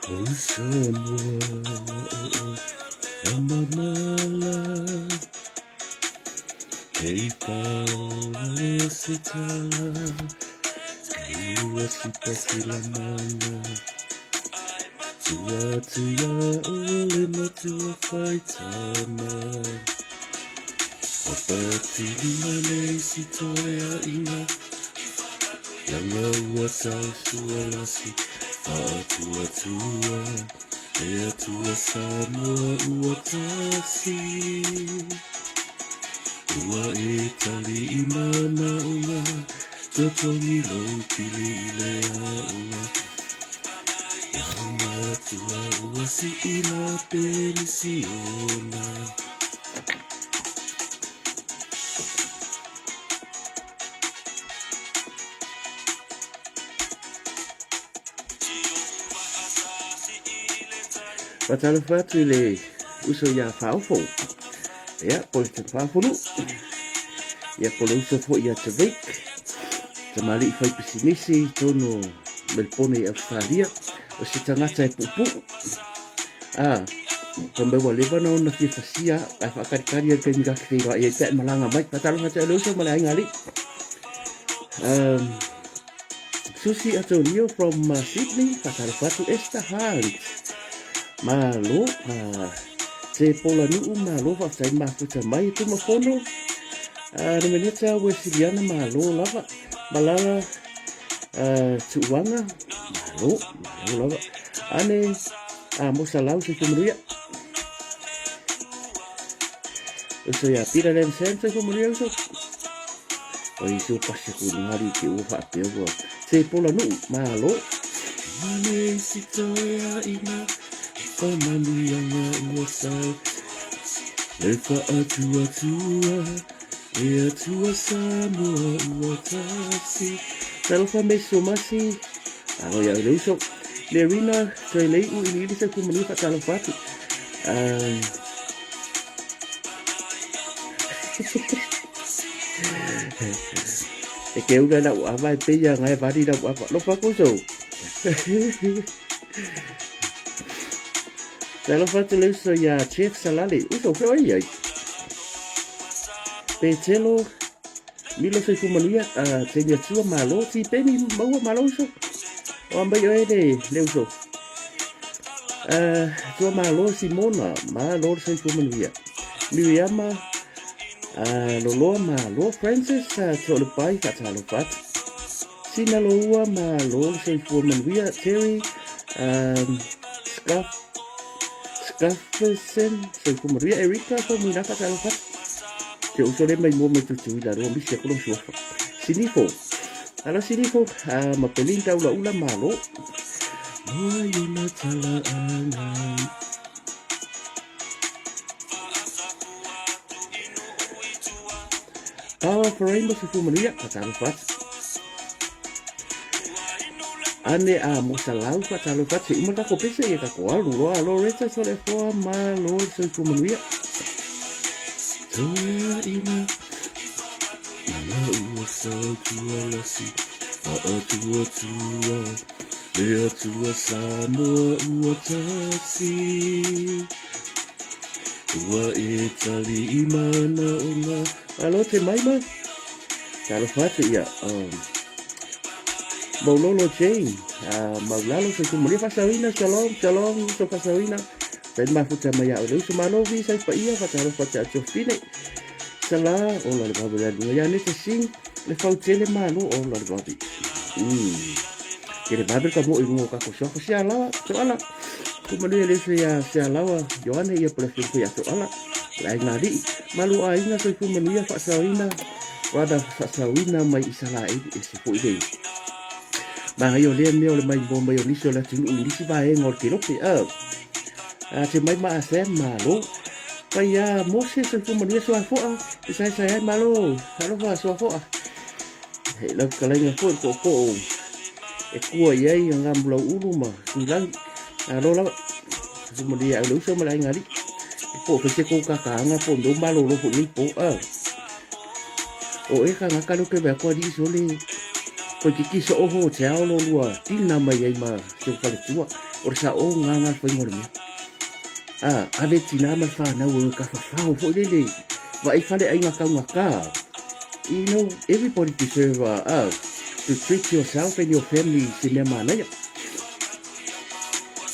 Usamua amamala Keipawesitala Iwasipasilamana Tuatia ulima tuafaitana Wapati imane sitoya ina Yanga uatausualasi Atua Ea tua samua uatasi Ua etali imana ua Totongi lau pili ilea ua Yanga tua uasi ila penisiona Patalo fatu le uso ya faufo. Ya, por te fafunu. Ya por uso fo ya te vek. Tamali fai pisinisi tono Melbourne Australia. O se tangata e pupu. Pembe wa Lebanon na fifasia. Ai whakarikari e kenga kwhiwa e te malanga mai. Patalo fatu le uso malai ngali. Susi Antonio from Sydney. Patalo fatu esta hand. Malo, te pola nuu malo whaftai mafuta mai tu mafono. Remeneta Wesiliana malo lava. Malala tuwanga malo lava. Ane mosalau se kumuria. Uso ya pira len sen se kumuria uso. O iso pasi kunari ke ufa apego. Te pola nuu malo. Mane sitoya ina. Famani yanga uasai Lefa atua Ea tua samua uatasi Talofa meso masi Ano ya leuso Lerina Toi leiu ini sa kumani fa talofatu E ke una na uama e peia ngai vadi na uama Lofa kuso Talo fatu leuso ya chef salale uso feo ai Petelo Milo se kumania tenya tua malo ti peni maua malo uso O ambai oe de leuso Tua malo Simona malo se kumania Miriama Loloa malo Francis tole pai katalo fatu Sinaloa malo se kumania Terry Scafferson se kumaria Erika fa mina katalo fatu Te usole mai mo me tutu ila ro misi ko so Sinifo ala sinifo mapelinta ula malo Moyuna tala ana Power for Rainbow se kumaria katalo fatu Ane mosalau katalo fatu imata ko pese e ka ko alu lo reta sole fo malo se kumaria Toya ina Ua sa tua lasi tua Lea tua Samoa uatasi Ua etali imana ona Alo te maima Talo fatu ia Maulolo Jane Maulalo se kumaria fasawina Shalom so fasawina Dan mafuta maya o leuso manovi sai pa ia fatalo fata Jofine Sala o la babu la dunia ne te sing le fautele malo o la babu Kere babu ka mo imu ka ko so ala so ala kuma le ya se ala Johanne ia prefin ya so ala la ngadi malu ainga so kuma nia fasawina wada fasawina mai isala e se po ide Ba yo le me o le mai bomba yo liso la tinu lisi ba e ngor kirope Te mai ma se malo Kaya Moses se kumania so afoa sai malo halo fa so afoa la kalenga fo ko e kua ye ngam blo uluma kulang alo la kumania lo so mala ngari po pe ko ka nga po ndo malo lo po ni po o e ka nga ka lo ke ba ko di so le ko ki so oho te aolo lua tina mai ai ma se fale tua o sa o nganga fo ngor mi ave tina ma fa na o ka fa fo le vai fale ai ngaka ngaka you know everybody deserve to treat yourself and your family sinema na ya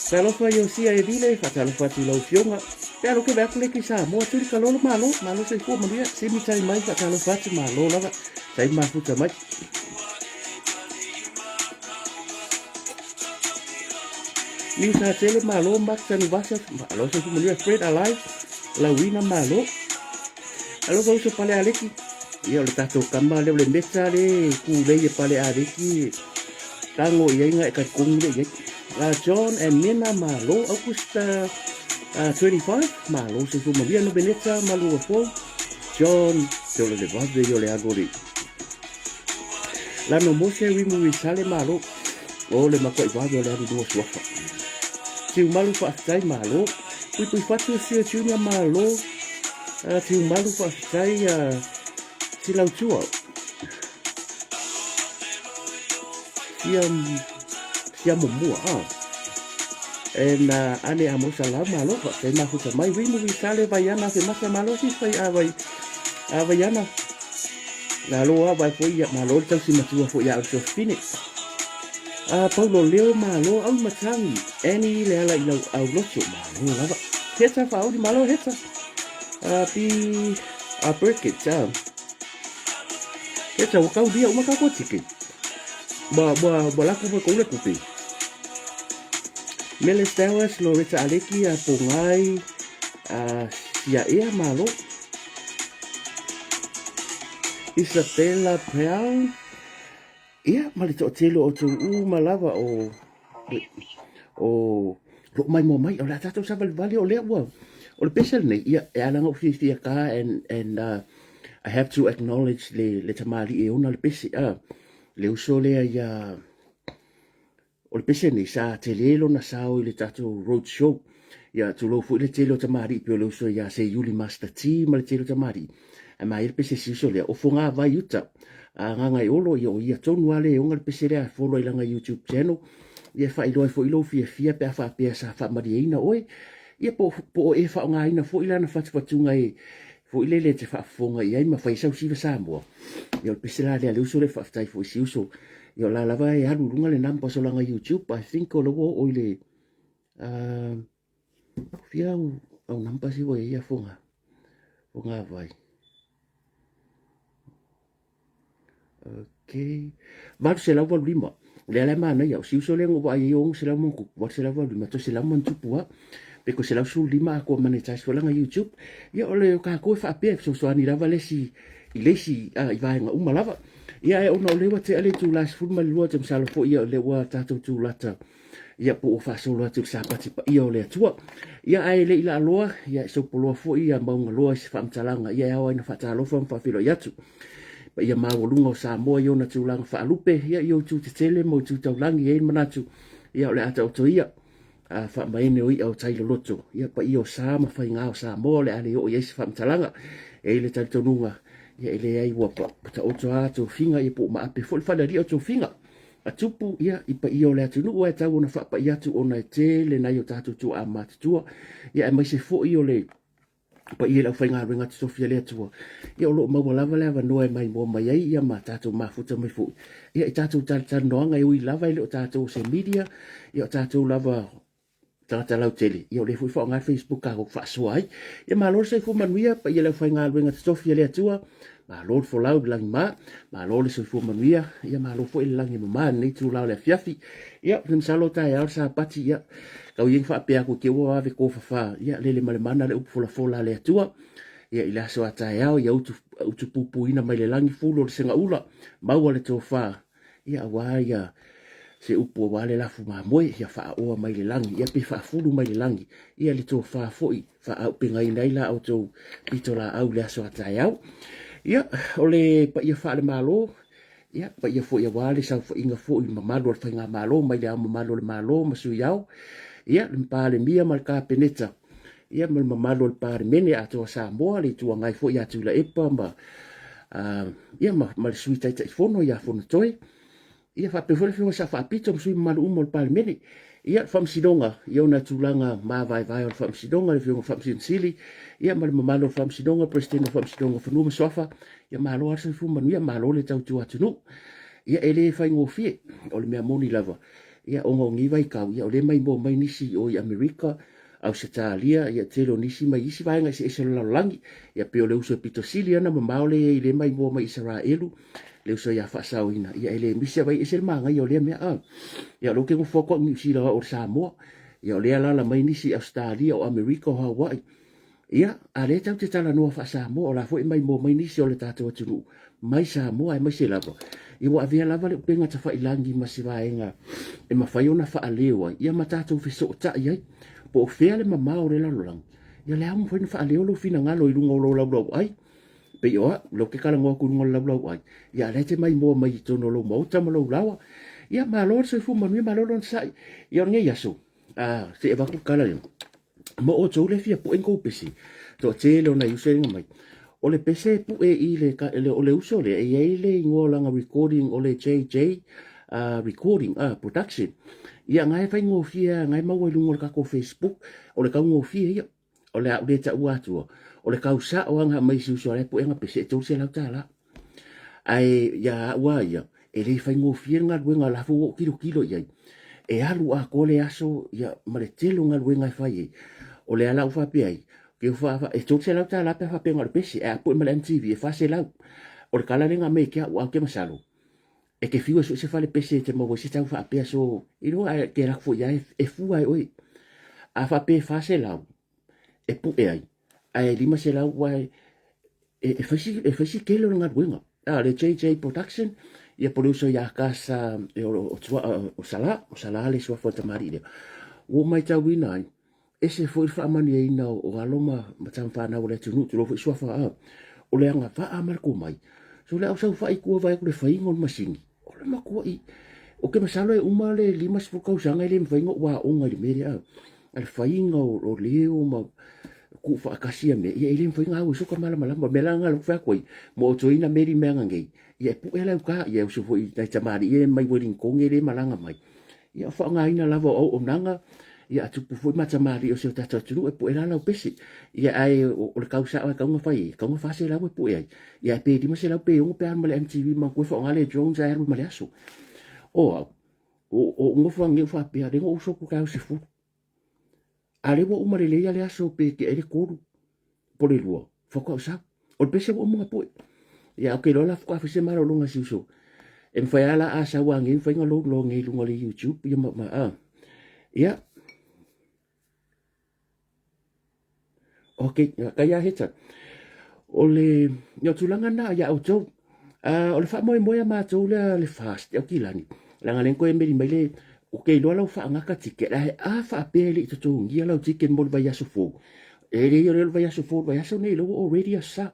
Kalau fa yo sia e vile fa talo fa ti lo fionga. Pero ke ba kule ki sa mo tu ka lo malo se fu mo dia se mi tai mai fa talo fa ti malo la sai ma fu ta mai. Ni sa tele malo mak san vasa malo se fu mo dia spread alive la wina malo. Alo ko so pale aleki. Yo le tato kamba le mesa le ku le ye pale aleki. Tango ye nga ka kung le ye. John and Nina Malo, Augusta 25, Malo, se fu Maria no Venezia, Malo fo, John, te lo levate io le agori. L'anno mose rimu risale Malo, o le mako i vado le adu suafa. Si un Malo fa stai Malo, poi fatto sia Junior Malo, si un Malo fa stai si lautua. Siamo mua ane amo salam malo fa te na futa mai wi mu sale vaiana se masa malo si fai avaiana la loa vai foi ya malo tau si matua foi ya so fini paulo leo malo au matangi eni le ala ila au locho malo lava heta fa au di malo heta pi break it heta wakau dia uma ka ko tiki ba la ko ko le kupi Meles Towers Loretta Aleki Pongai sia ea malo Isabella Peal ia malito telo o tu malava o lo mai mo mai o la tato sa vale o le wa o le pesel nei ia e ala ngo fi ka and I have to acknowledge le tamali e ona le pesi le usole ia o le pese nei sa te lelo na sao i le tato road show ia tu lo fu le telo tamari pe lo so ia se yuli master team le telo tamari e mai le pese si so le o fonga vai uta nganga i olo ia tonu ale o ngal pese le follow i langa YouTube channel ia fa i lo fo i lo fia pe fa pe sa fa mariina oi ia po e fa nga ina fo i lana fa tunga e fo i le te fa fonga ia ma fa sa si sa mo ia le pese la le uso le fa tai fo si uso yo la lava e alu runga le nampa so langa YouTube I think o lo o le fia au nampa si wo ia fonga vai okay ma se la vo lima le ala mana ya si so le ngo va yo se la mo ku va se la vo lima to se la mo tupua pe ko se la su lima ko monetize so langa YouTube ya ole ka ko fa pe so ani lava le si ilesi i vai nga uma lava ia e ona lewa te ale tu las fu ma lua te salo fo ia le wa tato tu lata ia po fa solo tu sa pati pa ia le tua ia ai le ila loa ia so polo fo ia ma nga loa se fam talanga ia wa ina fa talo fo fa filo ia tu pa ia ma volunga sa mo ia na tu lang fa lupe ia yo tu te tele mo tu tau langi e manatu ia le ata o ia fa mai ne oi au tai loto ia pa io sa ma fa nga sa mo le ale o ia se fam talanga e le tato nunga ia ele ai wa pa ta o to finga i po ma pe fol fa ri o to finga a tupu ia i pa io le atu no e tau na fa pa ia tu ona te le na yo tatu tu a mat tu ia mai se fo io le pa ia la fa nga ringa tu fia le tu ia lo ma lava lava no e mai mo mai ia ma tatu ma futa mai fu ia i tatu tan no nga i lava le tatu se media ia tatu lava tata lau tele ia le fu fa nga Facebook ka fa swai ia ma lo se fu manuia pa ia la fa nga ringa tu fia le tu ma lo fo lau lang ma lo le se fu manuia ia ma lo fo il lang ma nei tu lau le fiafi ia nim salo ta ia sa pati ia kau yeng fa pe aku ke wa ve ko fa ia le male mana le upu fola le tu ia ila so ata ia tu pupu ina mai le lang fu lo se nga ula ma wa le to fa ia wa ia se upo wale la fu ma moi ia fa o mai le langi ia pe fa fulu mai le langi ia le to fa foi fa au pe ngai nei la au to pitola au le so ata ia ia ole pa ia fa le malo ia pa ia fo ia wale sa fo inga fo i mamalo fa nga malo mai le mamalo le malo masu iau ia le pa le mia mal ka peneta ia mal mamalo le pa le mene ato sa mo le tu ngai fo ia tu la epa ma ia mal suita ta fono ia fono toi ia fa pe fole fo sa fa pito sui malu mo palmeni ia fam sidonga ia na tulanga ma vai o fam sidonga le fo fam sili ia mal malo fam sidonga presidente fam sidonga fo no sofa ia malo arse fu manu ia malo le tau tu atunu ia ele fa ngofie o le mea moni lava ia ongo ngi vai kau ia o le mai mo mai nisi o i Amerika au se talia ia telo nisi mai isi vai ngai se lo langi ia pe o le uso pito sili ana ma le i le mai mo mai Israelu le uso ia fa sauina ia ele misi vai ese manga ia o le mea ia lo ke ngo foko ni si la o Samoa ia o le ala la mai nisi Australia o Amerika o Hawaii ia a le tau te tala noa fa Samoa o la fo mai mo mai nisi o le tatou atunu mai Samoa e mai se lava ia wa via lava le penga ta fa ilangi masivaenga e mafai ona fa alewa ia matatou fe so ta ia po fea le mama o le lalang ia le amu foi fa alewa lo fina ngalo i lungo lo lau ai pe yo lo ke kala ngo ku ngo lau ai ia le te mai mo mai tono lo mo ta mo lo lawa ia ma lo se fu mami ma lo lon sai ia nge yaso se va ku kala mo o tole fia po engo pesi to te lo na yuse mai o le pese pu e i le ka le o le uso le e le ngolanga recording o le JJ recording production ia ngai fai ngo fia ngai mau e lungo ka ko Facebook o le ka ngo fia ia o le le ta uatu o le ka usa o nga mai su so le pu nga pese to se la tala ai ya wa ia e le fai ngo fia nga luenga la fu kilo ia e alu a ko le aso ia mare telo nga luenga fai o le ala ufa pe ai ke fa e to se la tala pe fa pe ngor pese e pu mal MTV e fa se la o le kala nga me ke wa ke masalo e ke fiwa so se fa le pese te mo se ta fa pe so i no ke la fu ya e fu ai oi a fa pe fa se la e pu e ai lima se la wa e fasi ke lo nga buenga le JJ production ia producer ya casa o sala le so fa tamari le o mai ta wina ese foi fa mani e na o aloma matam fa na o le tunu lo so fa o le nga fa amar ko mai so le au sa fa i ko vai ko le fa ingol masini o le mako i o ke masalo e uma le lima se ko sanga le mfaingo wa o ngai me al fa ingo o le o ma ku fa kasia me ia ile mfainga o so ka mala me langa lo fa ko mo to ina meri me ngai ia pu ela ka ia so foi dai tamari e mai wedding ko ngere malanga mai ia fa ngai na lava o nanga ia tu pu foi matamari o se tata tu e pu ela la pesi ia ai o le kausa o ka nga fa se la pu ia pe di ma se la pe o pe an male MTV ma ko fa ngale Jones ai ru male aso o ngo fa nge fa pe ngo so ku ka se fu ale wo umare le ia le aso pe ke ele koru po le luo fa ko sa o pe se wo mo pu ia o ke lo la fa se maro lunga si so em fa ala asa wa nge fa ngo lo nge lu ngole YouTube ia ma ia okay kaya heta ole yo tulanga na ya auto ole fa mo ma to le fast ya kilani langa len ko e meri mele o ke lo la fa nga ka tike la a fa pele to to ngia la tike mo ba ya so fo e le yo le ba ya so fo ba ya so ne lo already sa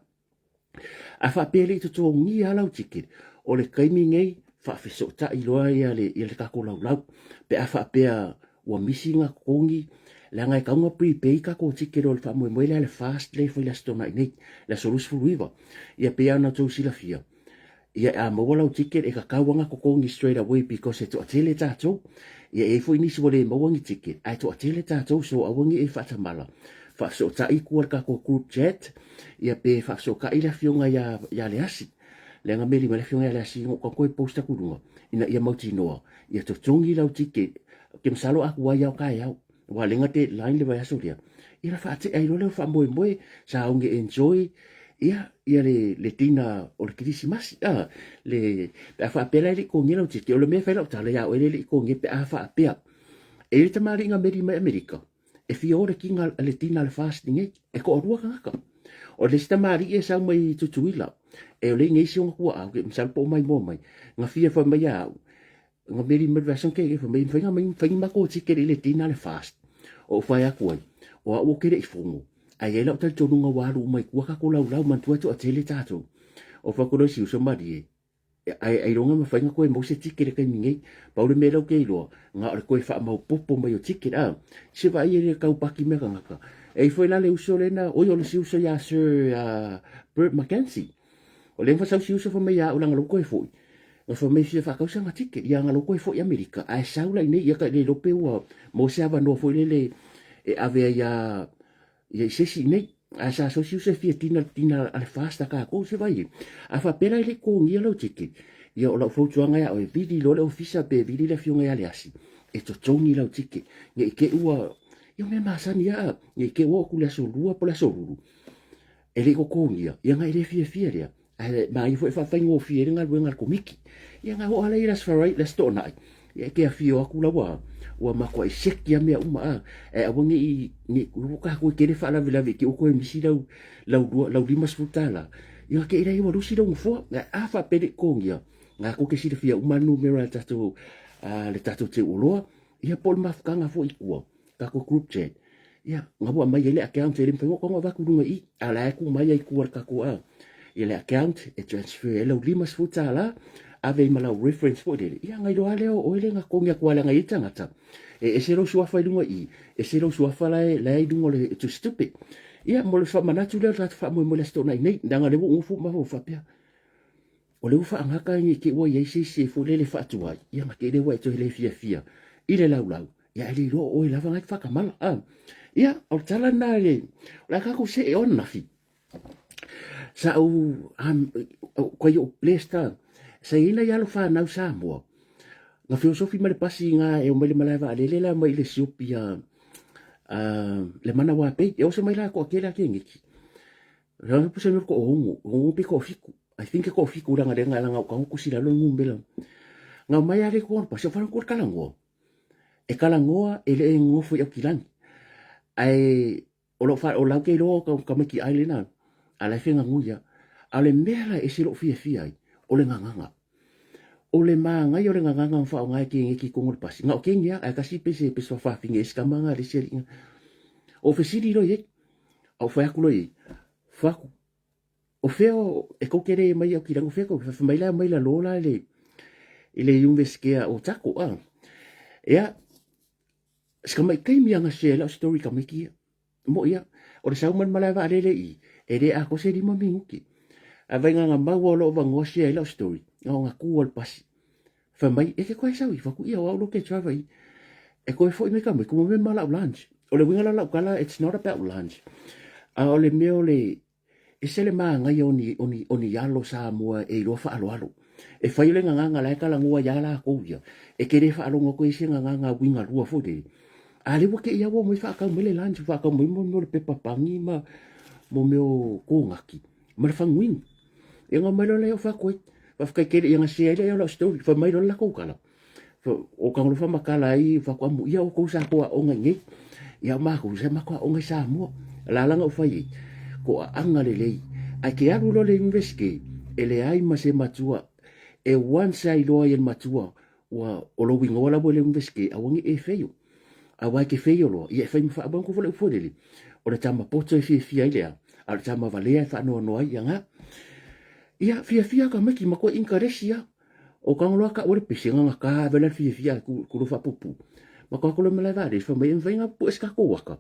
a fa pele to to ngia la tike ole kai mi ngai fa fe so ta i lo ya le ka ko la pe a fa pe wa missing a kongi la ngai ka nga prepay ka ko tike lo fa mo le fast le fo la stona nei la solus fu viva ia pe ana to sila fia ia a mo wala ticket e ka kawanga ko kongi straight away because it to atele tato ia e foi nisi wole mo wangi ticket ai to atele tato so awangi e fata mala fa so ta i kuar ka ko group chat ia pe fa so ka ila fionga ya le asi le nga meri le fionga le asi ko ko posta kulunga ina ia mauti noa ia to tongi lau ticket ke msalo aku wa ya ka ya wa lenga te line le va so dia ia fa te ai lo fa mo sa unge enjoy ia le tina o le Christmas le fa pela le ko ngelo tiki o le me fa la tala ya o le ko nge pe fa pe e le tamari nga meri mai America e fi ore kinga le tina le fasting e ko rua ka o le tamari e sa mai tutuila e o le nge si ko a ke msal po mai mo mai nga fi fa mai ya nga meri mai va son ke fa mai fa ma ko tiki le tina le fast o fa ya ko o ke le fongo ai ela ta tonu nga waru mai ku ka ko lau man tu to atele tato o fa ko si so mari ai ronga ma fa nga ko mo se tikere ka ningai pa le melo ke lo nga ko fa ma popo mai o tikere se va ile ka upaki me ka nga e foi la le uso le na o yo le si uso ya Sir Bert McKenzie o le fa sa si uso fa me ya o langa lo ko foi nga fa mai fia whakausanga tike ia ngalo koe fo i Amerika ai saula i nei ia ka le lope ua mo se ava no fo le e avea ia sesi nei a sa so se fia tina ale fasta ka ko se vai a fa pera ile ko ngia lo tike ia o la fo tuanga ia o vidi lo le ofisa be vidi le fiunga ia le asi e to toni lo tike nge ke ua ia me masani ia nge ke ua ku le so lua po le so lulu ele ko ngia ia ngai le fia ia ma i foi fa ngo fie nga wenga komiki ia nga ho ala ira sfarai le sto nai ia ke afio aku la wa ma ko sek ya me uma e awongi ni ka ko ke le fa la vila ki ko misi lau limas futala ia ke ira i wa lusi dong fo a fa pede ko ngia nga ko ke si le fia uma numero tatu le tatu te ulo ia pol mafka nga fo ikua ka ko group chat ia nga bo mai ele account ele mpengo ko nga ku dunga i ala ku mai ai ku ka ko a ile account e transfer ele limas futala ave mala reference for ele ia ngai do ale o ele nga ko ngia kwala ngai tangata e sero sua fa dunga i e sero sua fa la dunga le to stupid ia mo le fa manatu le rat fa mo le sto nai nei danga le bu fu ma fa pia o le fa nga ka ni ke wo ye si fu le fa tu ai ia ma ke le wa to le fia ile lau ia ele ro o le fa ngai fa ka mala ia o tala na le la ka ko se e on na fi sa o ko yo plesta sa ina ya lo fa na sa mo na filosofi ma le pasi nga e o mele malava le la mai le siopia le mana wa pe e o se mai la ko ke la ke ngiki ra po se ko o pe ko fiku I think ko fiku nga le nga ka ko sila lo ngumbela nga mai ale ko pa se fa ko kalango e kalangoa ele ngofo ya kilangi ai o lo fa o la ke lo ka maki island ala fenga nguia ale mera e silo fia ai o le nganga o le manga yo le nganga fa o ngai ki ko ngol pasi nga o kenya ai kasi pese peso fa finge eskamanga le seri o fesiri lo ye o fa ku lo ye fa o feo e ko kere mai o kirango feko fa mai la lola ile yumveskia o tako ya skamai kai mi anga se la story ka miki mo ya o le sauman malava ale i e re a ko se di mamingi a venga nga mau lo va ngosia la story nga ku ol pasi fa mai e ke ko sa wi fa ku ia o lo ke trava i e ko fo me ka me ko me mala lunch o le winga la kala it's not about lunch a o le me o le e se le manga i oni yalo sa mo e lo fa alo e fa ile nga la kala ngua ya la ko ia e ke re fa alo ngo ko ise nga winga lua fo de ale wo ke ia wo mo fa ka mele lunch fa ka mo le pepa pangi ma mo meu ko ngaki ma fa ngwin e nga mai le fa ko fa ka ke ia nga se ile la story fa mai la ko kala fa o ka lo fa makala i fa ko mo ia o ko sa ko o ngi ia ma ko se ma ko o ngi sa mo la nga o fa i ko anga le a ke alu lo le investigate ele ai ma se matua e one side lo ia matua wa o lo wingo la bo le investigate a wangi e feio a wa ke feio lo ia fa mi fa ban ko fo le o le tama poto e fia ile a le tama valea fa no ai nga ia fia ka maki mako inkaresia o ka ngolo ka o le pisi nga ka vela fia ku lo fa pupu mako ko le mala vale fa mai venga pu eska ko waka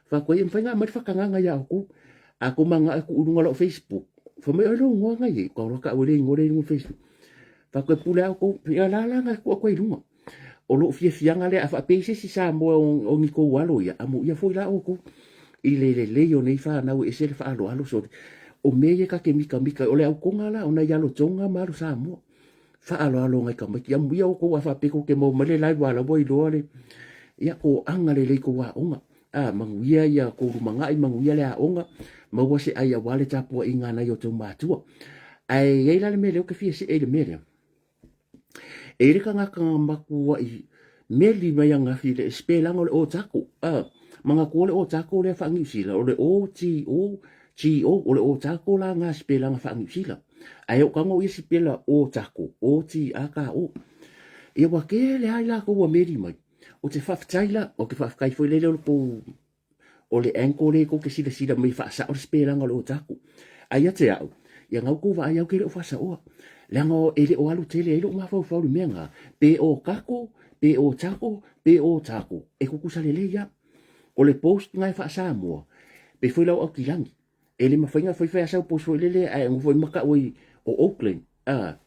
fa ko venga mai fa kanga ya ku aku manga aku unga lo Facebook fa mai lo nga ye ko lo ka o le ngore no Facebook fa ko pula ko ya la nga ko ilunga o lo fia nga le a pese si sa mo o ni ko walo ya amu ya foi la o ko ile le yo nei fa na o e se fa alo so o meye ka ke mika o le au konga la ona ya lo tonga maru sa mo fa alo ngai ka maki amu ya ko wa fa pe ko ke mo male lai wala boy do le ya ko anga le ko wa onga a manguia ya ko manga i manguia le a onga ma wa se ai wale tapu inga na yo to matua ai ye la me le ke fi se e le me e re ka nga maku wa i meli mai anga fi le spela ngol o taku manga ko le o tako le fa ngi sila o le o o le o tako la nga spela nga fa ngi sila ai o kango isi pela o tako o ti aka o e wa ke le ai la ko wa meri mai o te fa ftaila o ke fa kai foi le ko o le enko le ko ke sila mai fa sa o spela nga o tako ai ate au ya nga ko va ai ke le fa sa o le ngo e le o alu tele e lo ma fa fa le menga pe o kako pe o tako e ko kusale le ya o le post ngai fa sa mo pe foi la o kilangi ele ma fainga foi fa sa post foi le ai ngo foi maka o Auckland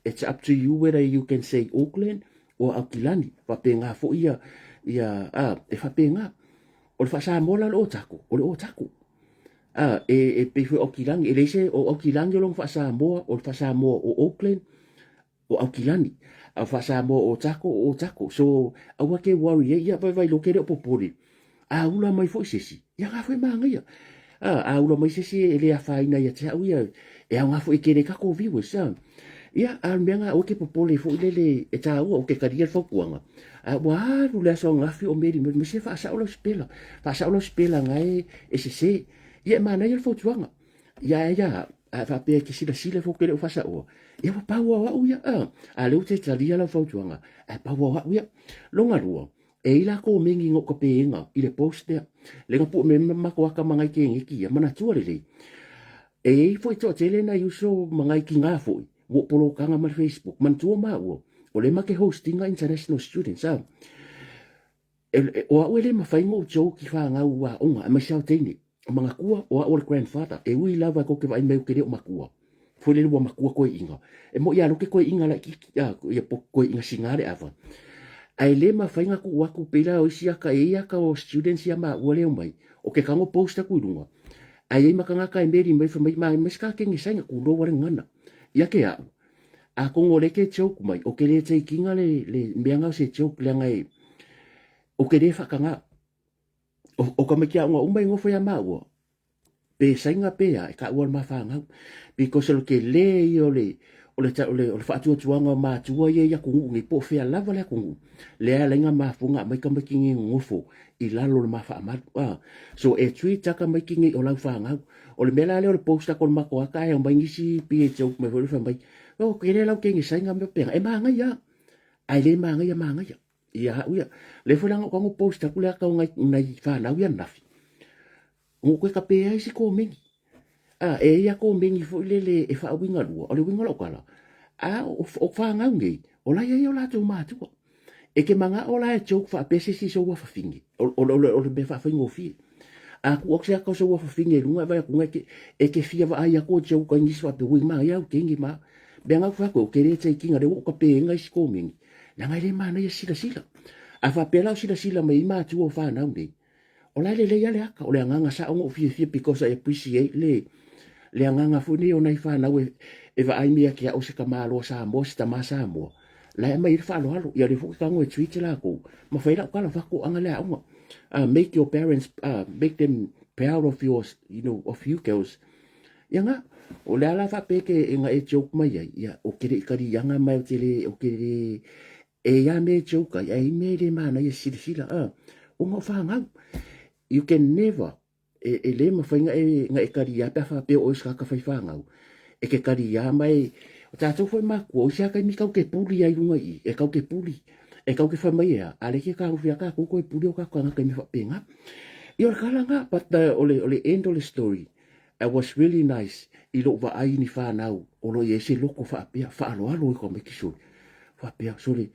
It's up to you whether you can say Auckland or Aukilani. Whapenga fo ia e whapenga. O le whasamola le o taku, o le o taku. E pefu Auckland, e leise o Auckland long whasamoa, o le whasamoa o Auckland, o Aukilani. A whasamoa o taku. So, awa ke worry, ia vai lo kere o popori. A ula mai fo sesi. Ia nga fo manga ia. A ula mai sesi e le a whaina ia te au ia. E au nga fo e kere kako viewers. Ia, a meanga o ke popole fo ilele e tā ua o ke karia whakuanga. Waru lea so ngafi o meri, me se wha saola spela. Wha saola spela ngai e se. Ia mana ia whautuanga. Ia, a whapea ke sila fo kere o wha saoa. Ia wa paua wau ia. A leo te talia la whautuanga. A paua wau ia. Longa rua. E ila ko mengi ngok ka peenga i le post dea. Lenga pu me mako waka mangai ke ngeki ia. Mana tua lele. E fo i toa tele na yuso mangai ki ngā fo i. Wo polo kanga ma Facebook. Man tua maa ua. O le make hostinga international students. O au ele mawhaingo o tau ki wha ngau wa onga. A masau teine. O mga kua o au le grandfather. E ui lawa ko ke vai meu kere o makua. Fo le lua makua koe inga. E mo ia loke koe inga la ki. Ia po koe inga singare awa. Ai le mawhainga ku waku pila o isi aka e aka o students ia maa ua leo mai. O ke kango posta ku irunga. Ai e maka ngaka e meri mai whamai mai meska ke ngisainga ku lo wale ngana. Ia ke au. A kongo leke choke mai. O ke le te kinga le meanga o se choke le ngai. O ke le whakanga. O ka meki a unga umai ngofo ia maa ua. Pe sainga pea e ka ua mawhangau. Because o ke le i o le whaatua tuanga mā tua ia ia kungu ngi po whea lava lea kungu. Lea lenga mafunga mai ka makingi ngofo i lalo le mawha amatu. So e tui taka makingi o lau whangau. O le mela leo le posta kon mako aka e o mai ngisi pia tau mai hori whamai. O kere lau kengi sainga mea penga. E maanga ia. Ai le maanga ia. Ia hau ia. Le whananga o kango posta kule aka o ngai whanau ia nafi. Ngo koe ka pea isi ko mengi. E ia ko mengi fo le e wha winga lua. O le winga lo kala. O whangau ngei. O lai e o la tau mātua. E ke manga o la e choke wha pese si so wa whawhingi. O le me whawhingo fi. Ku okse ako so wa whawhingi runga vai kunga e ke fia wa ai ako choke ka ngisi wa pe hui maa iau kengi maa. Beanga whako o kere te kinga re o ka pe ngai si ko mengi. Nanga le mana ia sila. A whapela o sila mai mātua o whanau nei. O lai le ale aka. O le anganga sa ongo fia because I appreciate le anganga funi o nei whanau e wa aimia kia o se ka māloa sa mo se ta maa sa mo. La e mai whalo halo. Ia le fuki kango e tweet la ko. Ma whaira o kala whako anga lea onga. Make your parents, make them proud of yours, of you girls. Ia nga, o le ala whapeke e nga e joke mai ai. Ia, o kere ikari yanga mai o tele, o kere e ia me joke ai. Ai me le mana ia sila. O nga whangau. You can never e le mawhainga e nga e kari ia pia whape o iska ka whaifangau. E ke kari ia mai, o tātou whai maku, o isia kai mi kau ke puli ai runga i, e kau ke puli, e kau ke whamai ea, ale ke kau whia ka kuko e puli o ka kanga kai mi whapenga. I ora kala nga, but ole end of the story, it was really nice, I lo wa ai ni whanau, o lo i ese loko whaapea, whaaloalo i kua me kisuri, whaapea, sori,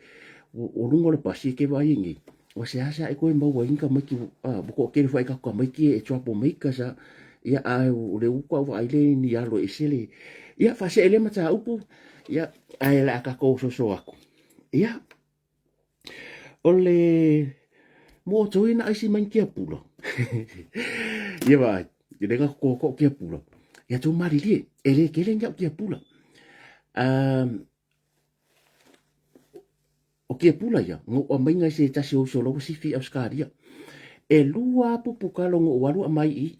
o lungo le pasi ke wa ingi, o se asa e koe maua inga maiki, buko o kere whai ka kua maiki e tuapo maika sa, ia au le ukwa wa ile ni alo esele ia fa se ele mata upu ia ai la ka ko so aku ia ole mo toina ai si man kia pula ia vai ia nga ko kia pula ia tu mari li ele ke le nga kia pula o kia pula ia ngo o mai ngai se tasi o so lo si fi auskaria e lua pupu ka lo ngo walu mai i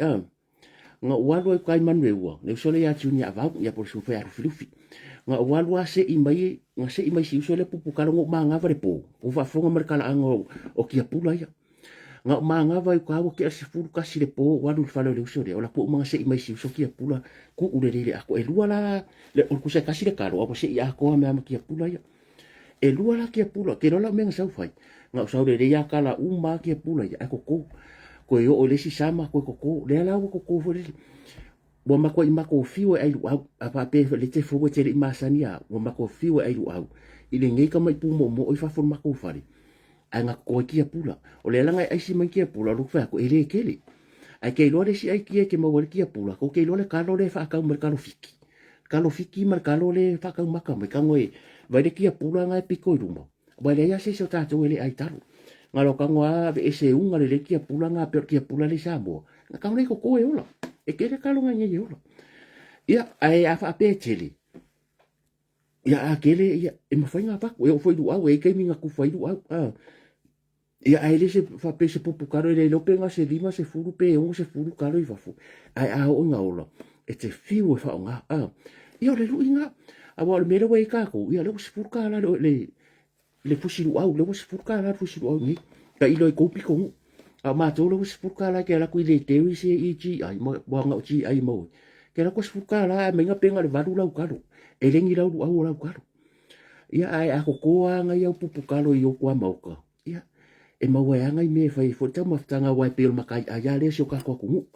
nga walu e kai manuewa ne sole ya tuni ava ya por su fe filufi nga walu se i mai si sole pupu ka ngo manga vare po o va fonga merkala ango o kia pula ya nga manga vai ka o kia se fulu ka si le po walu falo le sole o la po manga se i mai si so kia pula ku ulele ako e lua la le o ku se ka si le karo o se ya ko me am kia pula ya e lua la kia pula ke no la menga sau fai nga sau le ya kala uma kia pula ya ako ko ko yo o lesi sama ko le ala ko fo le bo ma ko ima ko fiwe ai lu apa pe le te fo te masania bo ma ko fiwe ai lu ile ngai ka mai pu mo o fa fo ma ko fari anga ko kia pula o le langa ai si man kia pula lu fa ko ele kele ai ke lo le si ai kia ke mo kia pula ko ke lo le ka lo le fa ka mer ka lo fiki kalo fiki mar kalo le whakaumaka mai kangoe vai le kia pula ngai piko i runga vai le ia se so tātou ele ai taru ngalo kangoa ve ese unga le kia pula ngā per kia pula le Samoa na kangoe ko koe ola e kere kalo ngai ngai ola ia ai a whapetele ia a kele ia e mawhai ngā paku e o whaidu au e kei minga ku whaidu au ia ai le se whape se pupu karo le lope ngā se lima se furu pe ongo se furu karo i wafu ai a o ngā ola e te whiu e whao ngā ia le lui ngā awa le mera wei kako ia le se furu kara le pusiru au le se furu kara pusiru au ni ka ilo i kopi kongu a mātou le se furu kara ke ala kui le tewi se i ji ai mo ngā o ji ai mo ke ala ko se furu kara me ngā penga le varu lau karo e rengi lau au lau karo ia ai a kokoa ngai au pupu karo i o kua mauka ia e maua ngai me fai fo tau maftanga wai pel makai a ya le so ka ko ku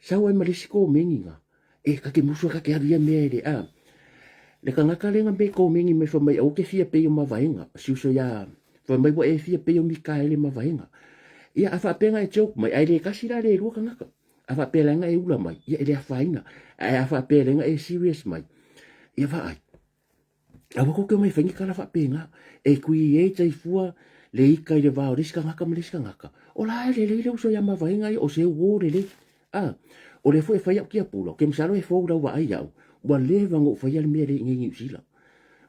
sa wai malisiko menginga e ka ke musu ka ke avia me le le ka ngaka le ngambe ko mengi me fo mai o ke fia pe ma vainga su so ya fo mai bo e fia pe mi ka ele ma vainga ia afa penga e joke mai ai le ka sira le ru ka ngaka afa pelenga e ula mai ia le fainga ai afa pelenga e serious mai ia va ai awa ko ke mai fangi kala fa penga e kui e tai fua le ika i le vao riska ngaka ma riska ngaka o la le uso ya ma vainga o se wo le o le foi fai ki apulo ke msalo e fo wa ai au wa le vango fai le mere ngi sila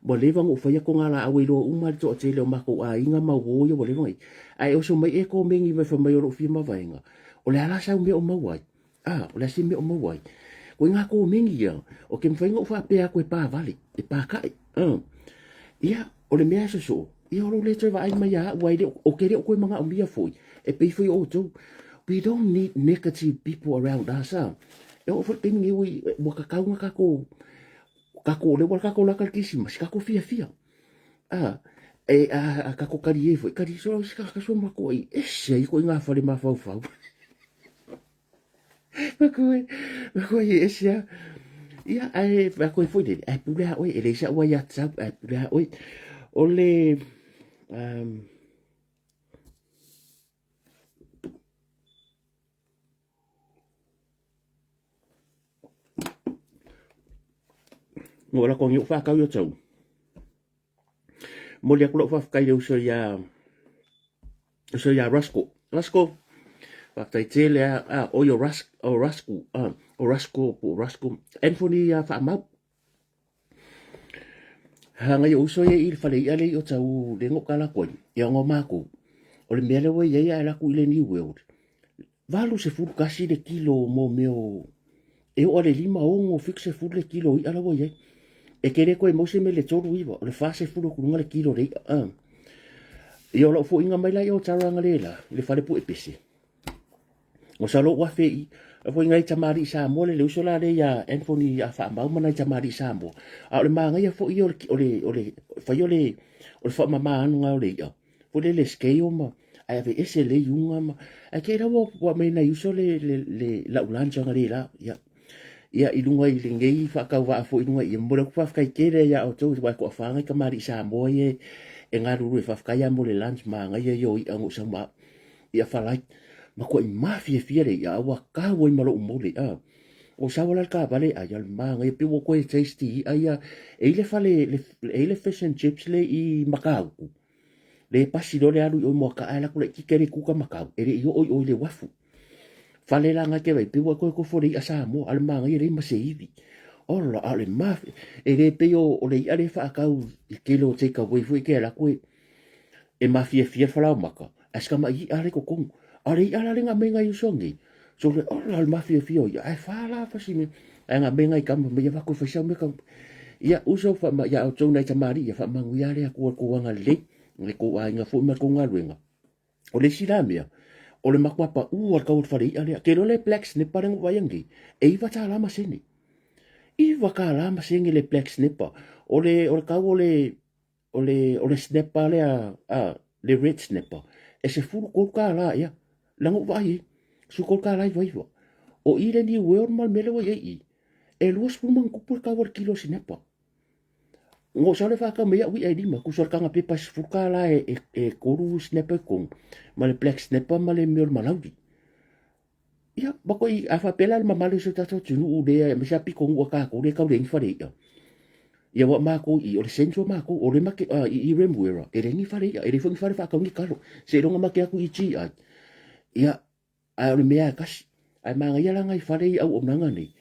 wa le vango fai ko ngala awe lo uma to te le ma ko a inga ma wo yo le vai ai o so mai e ko mengi me fa mai o fi ma vainga o le ala sa me o ma wai o le si me o ma wai ko nga ko mengi ya o ke mfaingo fa pe ko pa vale e pa kai ia o le mea so ia ro le teva ai mai a wai o kere o koe manga o mia foi e pei foi o tau we don't need negative people around us e o foi ngi ui mo ka kaunga kako le wa kako la kalkisima kako fia kako kari e foi kari so ska so ma ko e se ko nga fa le ma fa ma ko e se ia ai ma ko foi de ai pula oi e le sa wa ya tsap ai pula oi ole mo la ko nyu fa ka yo tau mo le ko fa ka yo so ya rasko fa tai tele o yo rasko Anthony fa ma hanga yo so ye il fale ale yo tau le ngo kala ko ya ngo mako o le mele we ye ala ku le new world valu se fu kasi de kilo mo meo e o le lima o ngo fixe fu le kilo i ala wo ye e kere ko e mo se me le toru iwa o le fa se fu ku le kilo le yo lo fu inga mai la yo taranga le fale pu e pese o sa lo wa fe fo ngai tamari sa mo le uso la le ya Anthony a fa ma mana tamari sa mo a le manga ya fo yo ole fa yo le o fa mama anu nga le ya fo le skeo ma a ve ese le yunga ma a ke ra wo me na uso le la ulancha nga le la ya ilunga i le ngai fa ka wa fo ilunga i mo le fa ka kere ya o to wa ko fa ngai kamari sa mo ye e nga ru fa ka ya mo le lunch ma nga yo i angu sa ma ya fa like ma ko mafia fiere ya wa ka wo malo umole o sa wala ka vale a ya ma ngai pe wo ko tasty ai e le fale le fish and chips le i makau le pasi do le alu o mo ka ala ko le kikere ku ka makau e yo o le wafu fale la nga ke pe wo ko fori asa mo al ma ngai le ma se ivi o la ale mafia e le pe o le ale fa ka ke lo te ka wo fu ke la ko e mafia fia fala maka aska ma i ale ko kongo ale ala lenga menga yusongi so le ala mafia fio ya ai fala fasime nga menga i kam me va ko fasha me kam ya uso fa ya o tona tamari ya fa mangu ya le ko wanga le ko wa nga fo ma ko nga luenga o le silamia o le makwa pa u ka o fari ale ke le plex ne parang wayangi e iwa ta lama sini iwa ka lama singi le plex ne pa o le ka o le snapper le red snapper e se furu ko ka la ya lango vai su kol ka lai vai o ile ni world mal mele wo ye e luas pu man ku por ka war kilo sinepa ngo sale fa ka me ya wi ai lima ku sor ka nga pepa fu ka la e koru snepa kong mal plex snepa mal e mel malaudi ia bako I afa pela ma male so tato tunu u de me sa piko u ka ko le ka le fare ia wa ma ko I o le senso ma ko o le ma ke I remuera e rengi fare ia e le fongi fare fa ka ngi kalo se ronga ma ke aku I chi ai ia ai o le mea kasi ai manga ia langa I fare I au o nanga nei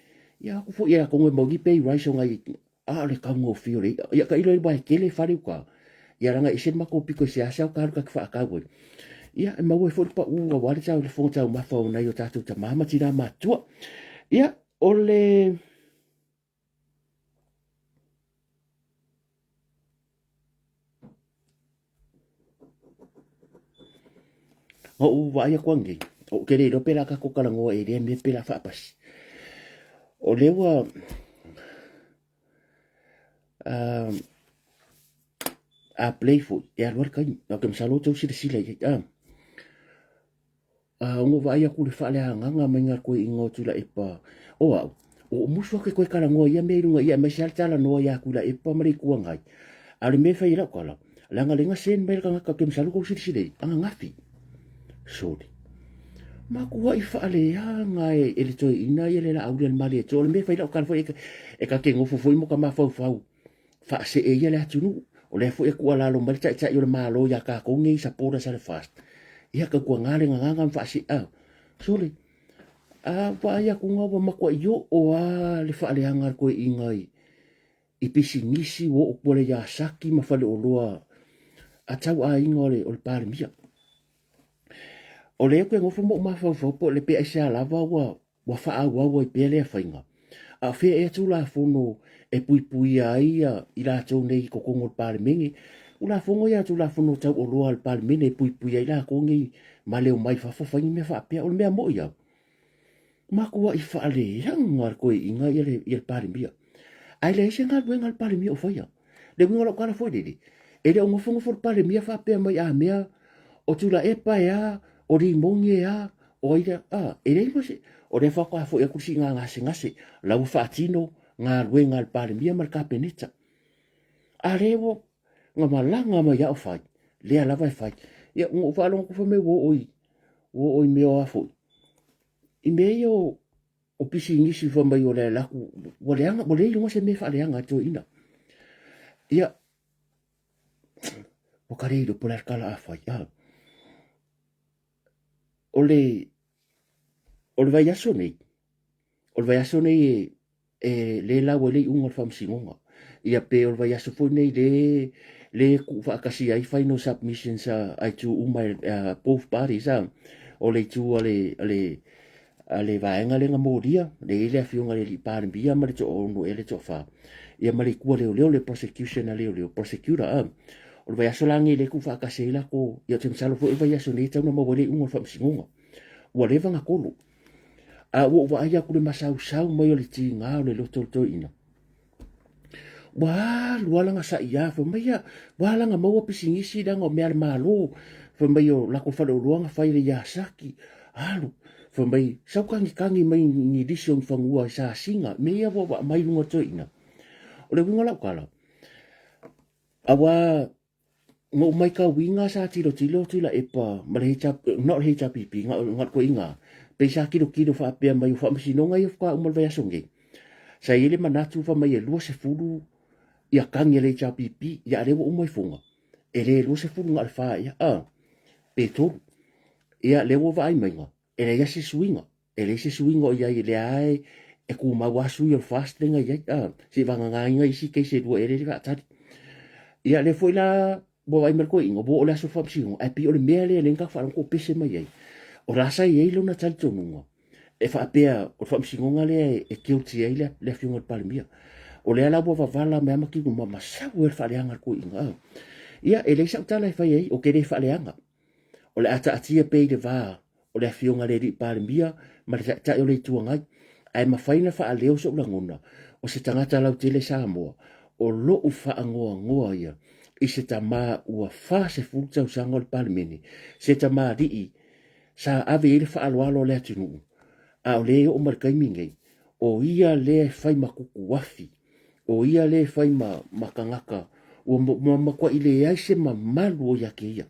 ia ku fo ia ko mo gi pe rai so ngai a le ka ngo fio le ia ka ilo ba ke le fare ka ia langa isen ma ko piko se asa ka ka fa ka go ia e mau e fo pa u wa le tau le fo tau ma fo na yo tatu ta mama tira ma tua ia o le o u wa ia kwangi o ke le do pela ka ko kala ngo e le me pela fa pas o le wa a playful e a lor kai no ke msalo tau sile sile ngo va ia ku le fa le nga mai nga ko ingo tu la epa o muso ke ko kala ngo ia me runga ia me sal tala no ia ku la epa mari ku ngai ale me fa ira ko la nga lenga sen me ka ke msalo ko sile sile anga ngafi sodi ma ku wa ifa le ya nga e le to ina ia le la au le mali to le me fa ira ka fo e ka ke ngo fo mo ka ma fa fa se e ia le atunu o le fo e ku ala lo mali cha yo le malo ya ka ko ngi sa pora sa le fast ia ka ku ngale nga fa si soli wa ia ku nga ma ko yo o le fa le anga ko ingai I pisi ngisi wo o pole ya saki ma fa le o loa a tau a ingole o le pare mia o le ko ngo fo mo ma fa po le pe sa la wa fa wa pe le fa inga a fe e tu la fono e pui ai I la tau nei ko kongo pale mingi ula fongo ia tu la fono tau o loa al pale mine pui ai la kongi ma leo mai fa me fa pe o me mo ia ma ko I fa le hanga ko inga ia pale mia ai le senga wenga pale mia o fa ia le winga lo kana foi didi e le ngo fongo for pale mia fa pe mai a mea o tu la epa ya o ri monge ya o ida e le mo se o le fa ko fo e kusi nga ngase la u fa tino nga wenga pale mia mar ka penita a rewo nga malanga ma ya o fa le ala vai fa ya ngo fa lo ko fo me wo oi me o afo I me yo o pisi ngisi fo mai o le la ku o le anga o le mo se me fa le anga to ina ya o kare do polar kala afa ya o le vai aso nei le la o le un fam singonga ia pe o vai aso fo nei le ku fa kasi ai final submissions ai tu mai both parties o le tu ale vaenga le nga modia le ile afiunga le par bia ma le to no ele to fa ia ma le ku le prosecution le prosecutor o vai aso langi le ku fa kasi la ko ia tem salo fo vai aso nei tau no mo le un fam singonga o le vanga kolo wo wa ia ku le masau mai o le tinga o le to ina wa luala nga sa ia fo mai wala nga mo pisingisi dang o mer malo fo mai o la ko fa lo luanga fa ile ya saki alu fo mai sa kangi mai ni dison fangua sa singa me ia wa mai lunga to ina o le winga la kala awa mo mai ka winga sa tilo tila epa mare cha not he cha pipi nga ko inga pe sa kilo fa pe mai fa masino nga fa mo va songe sa ile manatu fa mai lu se fulu ia kangi le cha pipi ia le o mai funga ele lu se fulu nga fa ia pe to ia le wo vai mai nga ele ya se swinga ia ile ai e ku ma wasu yo fasting ia si vanga nga isi ke se do ele va tari ia le foi la bo vai merko ingo bo la so fapsingo e pi o le mele le nga fa ko pese mai ai o rasa ia lo na tal tonunga e fa pea o fapsingo nga le e kiuti ai le fiunga palmia o le ala bo va vala me amaki ko mama sa o fa le anga ko inga ia ele sa tala fa ai o ke le fa le anga o le ata atia pe de va o le fiunga le ri palmia ma le ta o le tuanga ai ma faina fa leo so la ngona o se tangata lau tele sa mo o lo u fa ngoa ia I se tama ua fa se fulta usanga o le palemene se tama rii sa ave ele fa aloalo le atunu a o le o markai mingei o ia le fai makuku wafi o ia le fai makangaka o makwa ile ai se mamalu o yake ia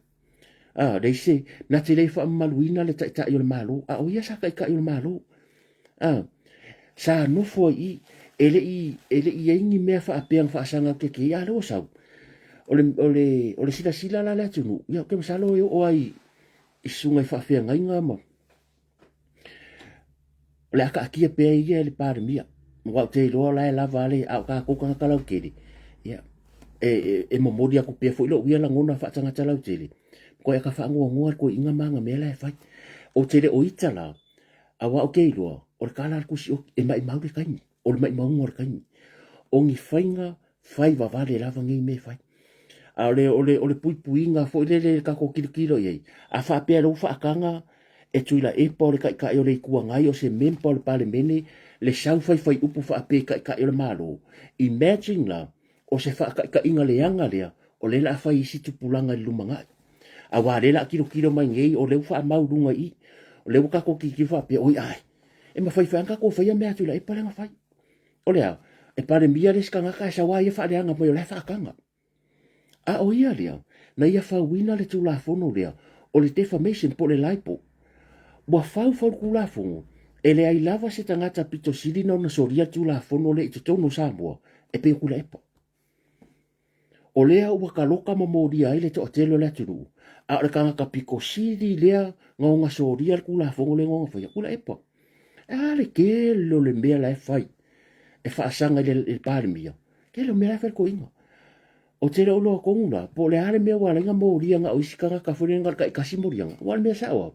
Dei se na te lei fa maluina le tai tai o le malo. O ia sa kai kai o le malo. Sa no fo i ele i ingi mea fa apeang fa asanga ke ia lo sau. Ole sila la le tunu. Ia ke masalo o ai i sunga fa fia ngai nga mo. Ole aka akia pe ia le pare mia. Mo te lo la la vale au ka ko ka lau kedi. Ia mo modi aku pe fo lo ia la ngona fa tanga tala utele. Ko e ka fa ngo ko inga manga me la fa. O tele o itala. Awa o kei loa. O le kala ku si o e mai mau le kaini. O le mai mau ngor kaini. O ngi fainga fai va vale lava ngi me fai. Ole puipuinga fo le ka ko kilo ye. A fa pe lo fa kanga e tuila e po le kai o le kua ngai o se mempo le pale mene le sau fai upu fa pe kai o le malo. Imagine la o se fa ka inga le anga le o le la fai si tu pulanga le lumanga. A wa le la kilo mai ngai o le fa mau lunga i. O le ka ko ki fa pe oi ai. E ma fai ka ko fai me tuila e pale nga fai. O le e pale mia le ska nga ka sa wa ye fa le anga mo le fa kanga. A o ia lea, na ia whauina le tū la fono lea, o le defamation po le laipo. Wa fau kula fongo, e le ai lava se tangata pito sili na ona soria tū la fono le i te tono Samoa, e pe kula epa. O lea ua ka loka mamoria ai le to atelo le atunu, a le kanga ka piko sili lea ngaunga soria le kula fongo le ngonga faya, kula epa. A le kelo le mea la e fai, e whaasanga le parimia, kelo mea la e fai ko inga. O te reo loa konguna, po le hale mea wala inga mōrianga o isikanga ka whenenga ka ikasi mōrianga. Wala mea sawa.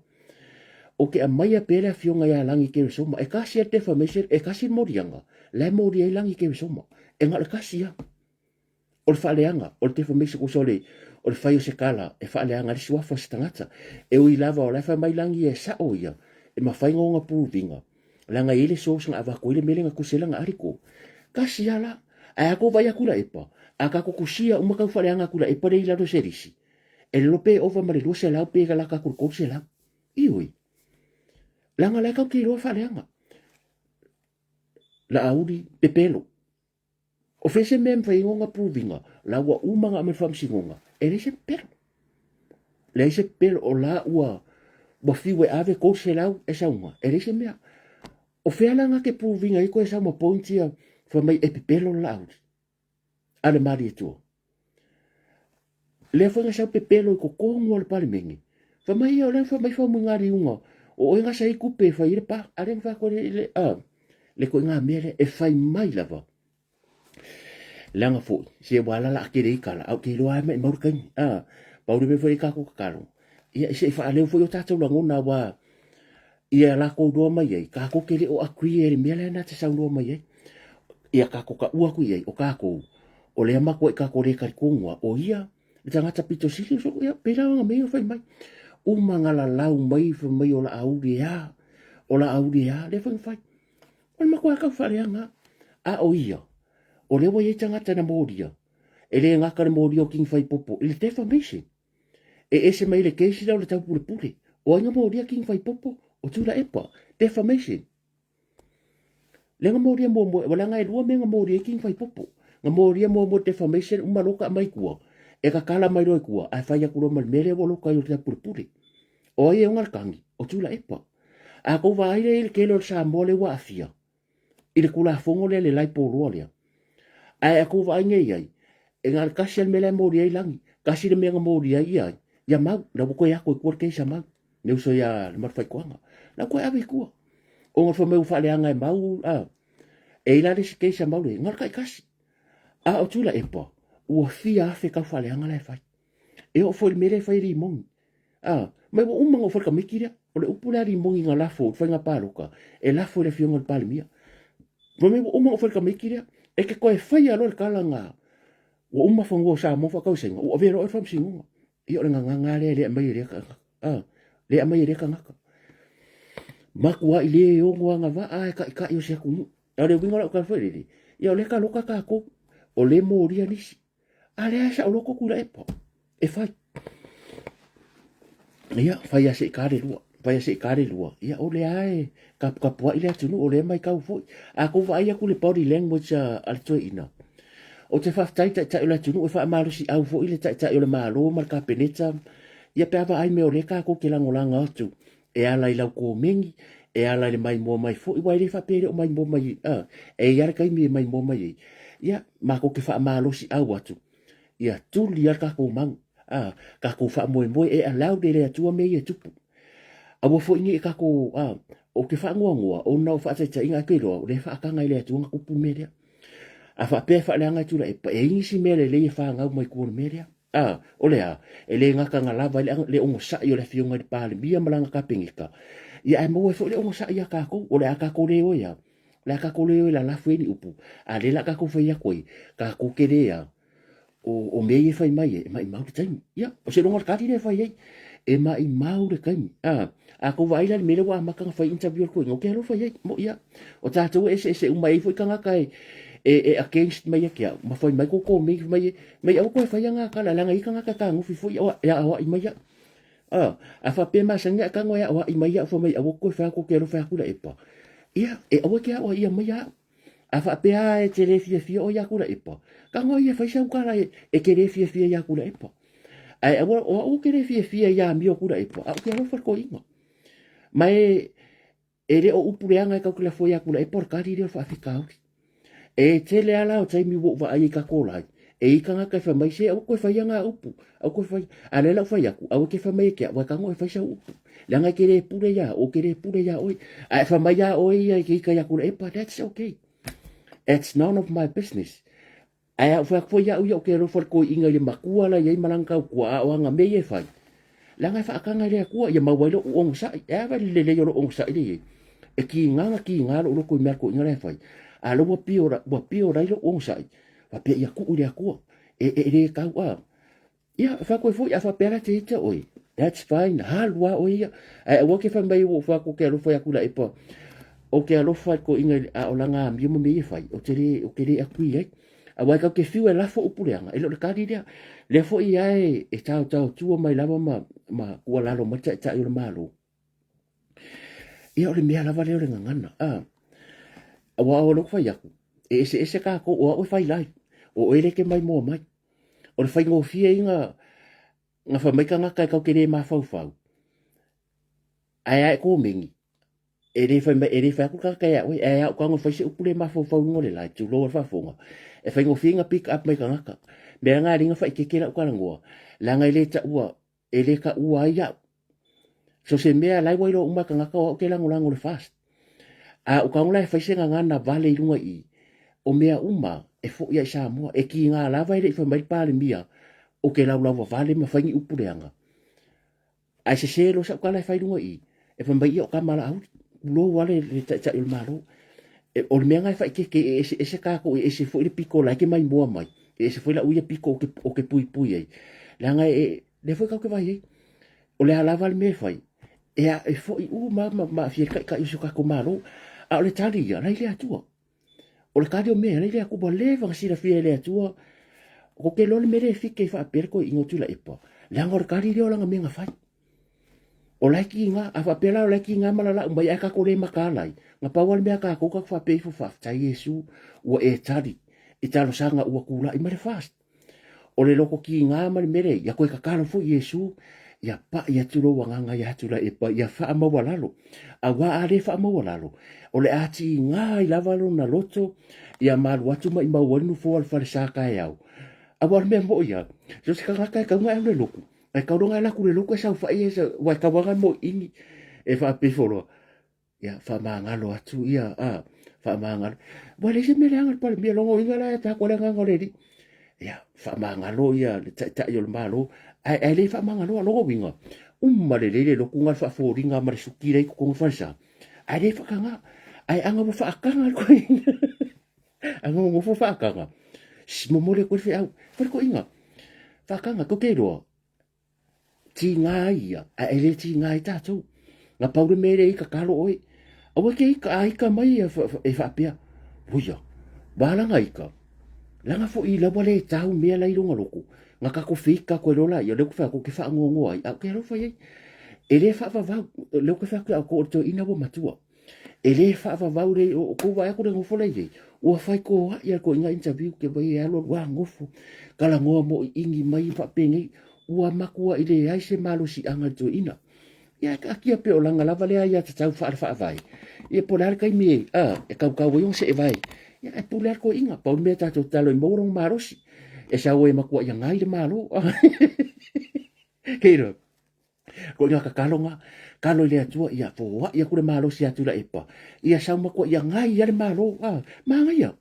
O ke a maia pere a fionga ia langi kewe soma. E kasi a defamation, e kasi mōrianga. Le mōria i langi kewe soma. E ngā le kasi a. O le whaaleanga, o le defamation ko sole, o le whaio se kala, e whaaleanga le suafa se tangata. E ui lava o le wha mai langi e sa o ia. E ma whainga o ngā pūvinga. Langa ele sōsanga a wako ele melenga kuselanga ariko. Kasi a la. A ako vai akula epa. Aka kukusia umakau whareanga kula e pare ila do serisi. E lope ova mare lo se lau pega la kakurko se lau. Ioi. Langa la kau ki lo whareanga. La auri pepelo. O fese mem whaingonga pruvinga. La ua umanga ame whamsingonga. E le se pelo. Le se pelo o la ua fiwe ave ko se lau e saunga. E le se mea. O whealanga ke pruvinga iko e sauma pointia whamai e pepelo la auri. Ale mari etua. Le fanga sa pepelo ko kongo le palimengi. Fa mai o le fa mai fa ngari unga. O inga sa ikupe fa ire pa ale fa ko le le ko inga mere e fai mai lava. Langa fo se wala la ke re kala au ke lo ai mai morkan. Pa uri me foi ka ko kalo. Ia se fa ale fo yo tatu la ngona wa ia la ko do mai ai ka ko ke le o akui e me le na te sa do mai ai. Ia ka ko ka ua ku ai o ka ko o le amako e ka kore karikongua, o ia, le tangata pito sili, so ia, pera nga mea whai mai. Umanga la lau mai, whai mai o la auri ea, le whai whai. O le mako e ka whareanga, a o ia, o le wai e tangata na mōria, e le ngaka na mōria o king whai popo, le defamation. E ese mai le keisi lau le tau pule pule, o inga mōria king whai popo, o tūla epa, defamation. Le nga mōria mō, wala nga e lua me nga mōria king whai popo, nga moria mo defamation umaloka mai kua e ka kala mai roi kua ai fai aku mal mere wo loka yo te purpuri o ye ngal kangi o tula epa a ko vai le ke lo sa mole wa afia ile kula fongo le lai po rolia ai aku vai ngai ai e ngal kasel mele moria langi kasi le menga moria ia ya mau na ko ya ko ke sa mau ne uso ya mar fai kwanga na ko ave kua o ngal fo meu fa le anga mau e ila le ke sa mau le ngal kai kasi a o tula epa, ua fia afe kau whaleanga lai whai. E o fo mere whai ri mongi. Mai wa umanga o whalka mikiria, o le upulea ri mongi ngā lafo, whai ngā pāruka, e lafo le fionga le pāle mia. Mai wa umanga o whalka mikiria, e ke koe whai alo le kala ngā, wa umma whango sa mo whakau senga, ua vero o wham singunga. I o le ngā lea mai rea ka, lea mai rea ka ngaka. Makua i lea o ngua ngā wa, ka i o se kumu. A le winga lau ka whairere, i o le ka loka ka kou, o le mōria nisi. A lea sa o loko kura epa. E whai. Ia, whai ase i kāre lua. Whai ase i kāre lua. Ia, o le ae. Ka pua i lea tunu, o le mai kau fwoi. A kou whai aku le body language ale toi ina. O te whaftai tai o lea tunu, e wha marusi au fwoi le tai o le mālo, mar ka peneta. ia pe ava ai me o le ka ko ke langolanga atu e ala i lau ko mengi e ala le mai mo mai fo i wai le fa pere o mai mo mai e ia kai mi mai mo mai ia ma ko ke fa malo si au atu ia tuli ia ka ko mang ka ko fa mo mo e ala de le atu me e tupu a wo fo ni ka ko o ke fa ngoa o na fa se inga ke lo le fa ka ngai le atu nga ku me a fa pe fa le nga tu le e isi me le fa nga mai ku me ole e le ngaka nga lava le ongo sa i o le fionga di pale bia malanga ka pingika ia e mo e fo le ongo sa ia ka ko ole aka ko le o ia la ka ko le o la la fueni upu a le la ka ko fa ia koi ka ko ke le ia o me e fai mai e mai mau tai ia o se longa ka ti le fai e mai mau le kai a ko vai la me le wa maka fa interview ko ngo ke lo fai mo ia o ta tu ese o mai foi kanga kai against mai kia ma foi mai ko mai au ko fa nga kala la ngai kanga ka ngu fi foi ya wa i mai a fa pe ma sanga ka ngo ya wa i mai ya fo mai au ko fa ko ke ro fa ku la epa ia e au kia wa ia mai ya a fa pe a e te le fi o ya ku la epa ka ngo ia fa sa ka la e ke le fi ya ku la epa ai o ke le fi ya mi o ku la epa a ke ro fa ko inga mai e le o upuleanga ka ku la fo ya ku la epa ka ri le fa fi e tele ala o taimi wo va ai ka kola e i kanga ka fa mai se o ko fa yanga upu o ko fa ale la fa yaku o ke fa mai ke wa ka ngo fa sa upu la nga ke le pure ya o ke le pure ya oi a fa mai ya oi ke ka yaku e pa that's okay it's none of my business ai fa ko ya o ke ro for ko inga le makua la ye malanga ko a o nga me ye fa la nga fa ka nga le ko ya ma wa lo ong sa e va le yo lo ong sa ile e ki nga lo ko mer ko inga le fa a lo wa pio rai lo ong sai wa pe ya ku uri aku e ka wa ya fa ko fu ya fa pera te oi that's fine halwa oi e wo ke fa mai wo fa ko ke lo fa ya ku la e po o ke lo fa ko inga a o langa mi mo me fa o te o ke le aku ye a wa ka ke fiu e la fo upuleanga e lo ka di dia le fo i ai e tau tu mai lava ma ku la lo ma cha yo malo ia o le mea lava le ngana wa o lo fai aku ese ka ko o fai lai o ele ke mai mo mai o le fai ngo fie nga fa mai ka nga ka ke le ma fau ai ko mingi ele fai ku ka ya o ai ko ngo fai se upule ma fau ngo le lai tu lo fa fonga e fai ngo fie nga pick up mai ka nga me nga ringa fai ke la ka ngo la nga ile ta ua ele ka ua ya so se mea lai wa lo uma ka nga ka o ke la ngo le fast o ka ngula fa senga ngana vale lunga i o mea uma e fo ia sa mo e ki nga lava ile fa mai pale mia o ke la lava vale ma fangi upuleanga ai se lo sa kala fa lunga i e fa mai o ka mala au lo wale le ta il malo e o mea nga fa ke ese ka ko ese fo ile piko la ke mai mo mai ese fo la uia piko o ke pui ai la nga le fo ka ke vai o le lava le me fai e fo i ma fie ka isu ka ko malo a le tali ya lai le atua o le kadio me lai le ku ba le va si la fie le atua ko ke lo le mere fi ke fa per ko ingo tu la epa la ngor kali le ola nga fai o lai ki nga a fa pela o lai ki nga mala la mbai aka ko le makalai nga pa wal me aka ko ka fa pe fu fa ta yesu o e tali i talo sanga u kula i mare fast o le loko ki nga male mere ya ko ka kalo fu yesu ya pa ya tulo wanga ya tula e pa ya fa ma walalo a wa ale fa ma walalo o le ati nga i lavalo na loto ya mal watu ma ima wanu fo al farsa ka ya a wa me mo ya so se ka ka nga le loko e ka ronga la ku le loko sa fa ye sa wa ka wa mo ini e fa pe folo ya fa ma nga lo atu ya fa ma nga wa le se me le nga pa me lo nga la ta ko le nga le di ya fa ma nga lo ya ta yo malo ai le fa manga lo winga umma le lo kunga fa fo ringa mar sukire ko kunga fa ai le fa kanga ai anga fa kanga ko anga mo fa kanga si mo le ko fa ko inga fa kanga ko ke lo ti ngai ya ai le ti ngai ta tu na pa le mere ka kalo oi o ke ka ai ka mai e fa pia buya bala ngai ka langa fo i la wale tau mea lai runga loko nga ka ko fika ko lola ya le ko fa ko ke fa ngo ai a ke ro fa ye ele fa le ko fa ko to ina bo matua ele fa le ko va ko ngo fo le ye o fa ko ya ko nga interview ke vai ya lo wa ngofu kala ngo mo ingi mai fa pengi ua makua i le ai se malo si anga to ina. Ia ka kia pe o langa lava lea ia te tau wha vai. Ia po lea kai me e kau iong se e vai. Ia e po lea ko inga, pa mea tato talo i maurong marosi. E sa oe makua ia ngai le malo. Keiro. Ko ia ka kalonga, kalo le atua ia po wa ia kure malo si atu la epa. Ia sa makua ia ngai ia le malo. Manga ia.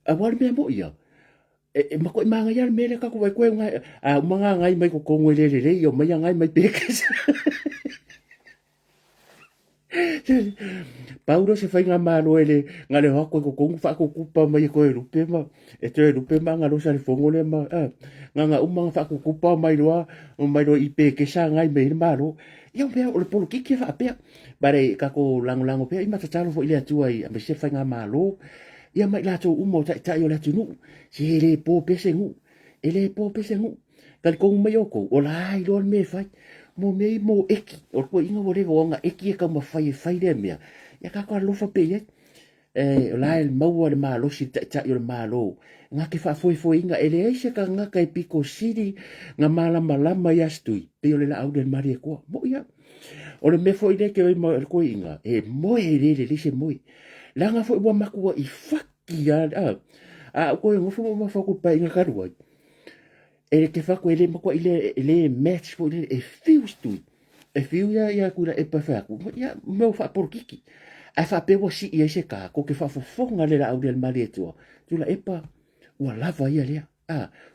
A wale mea mo ia. Mako i manga ia mele ka ko vai koe ngai. Manga ngai mai ko kongo le o mai ngai mai pekes. Paulo se fai ngā mālo ele ngā le hako ko kongu whako kupa mai ko e rupe ma. E te rupe ma ngā rosa le fongo le ma. Ngā umanga whako kupa mai roa i peke sa ngai me le mālo. Ia pia o le polo kiki wha pia. Bare kako lango pia i matatalo fo ile atua i ame se fai ngā mālo. Ia mai lato umo tai o le atunu. Si he le po pese ngu. E le po pese ngu. Kali kongu mai oko. O la ai loa me fai. Mo mei mo eki. O ko inga wo rewa o ngā eki e ka ma fai le mea. Ia kako alofa pe ye. O la e maua le malo si tai o le malo. Ngā ke wha foi inga. E le eise ka ngaka e piko siri. Ngā malama i astui. Pe o le la au le mari e koa. Mo ia. O le me foi le ke oi mo e koe inga. E moe le lise moe. Langa foi wa makua i whaki a koe ngofu mo mawhaku pa inga karuai. E te whaku ele makua i le match fo e fiu stui. E fiu ia kura e pa whaku. Ia meu whaporo kiki. A whapewa si i eise ka ko ke whafofonga le la au le mali e tua. Tula e pa ua lava ia lea.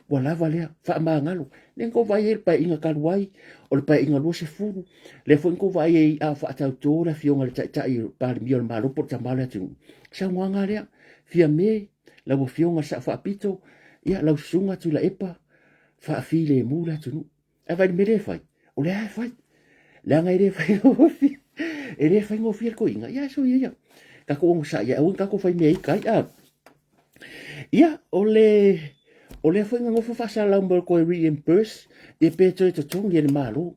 Ua lava lea. Whaamangalo. Nengo vai e pa inga karuai. O le pa inga lua se furu. Le fo ingo vai e a whaatau tōra fionga le tai pāle mio le malo por tamale atu. Sa wanga lea. Fia me. Lau fionga sa whaapito. Ia lau sunga tula e pa. Whaafile e mūra tunu. A vai me re fai. O le ai fai. Langa e re fai ngofi. E re fai ngofi ko inga. Ia so ia. Kako ongo sa ia. Uin kako fai mei kai. Ia o le fai ngofi whasa lau mbol koe reimburse. E peto e to tongi e le malo.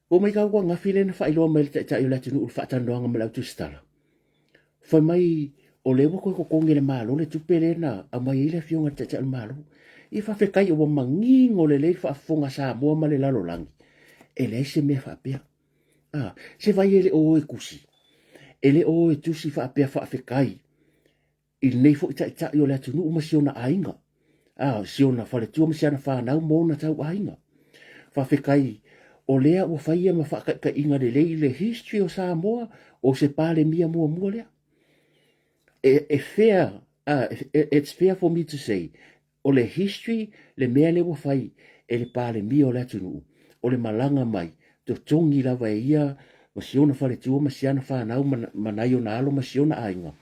O mai kau kua ngawhile na whailoa mai le tai o latinu ul whaatanoanga ma lau tu stala. Whai mai o lewa koe ko kongi le malo le tupele na a mai ile fionga tai le malo. I whawhekai o mangi ngole le whaafonga sa mua ma le lalo langi. E le se me whaapea. Se vai ele o e kusi. Ele o e tusi whaapea whawhekai. I nei fo i tai o latinu uma siona ainga. Siona whale tua ma siana whanau mōna tau ainga. Whawhekai o lea ua whaia ma whakaika inga le le history o Samoa o se pāle mia mua lea. It's fair for me to say, o le history le mea le ua whai e le pāle mia o le atunu. O le malanga mai, to tongi lava e ia, ma siona whale tua ma siana whanau manai o na alo ma siona ainga.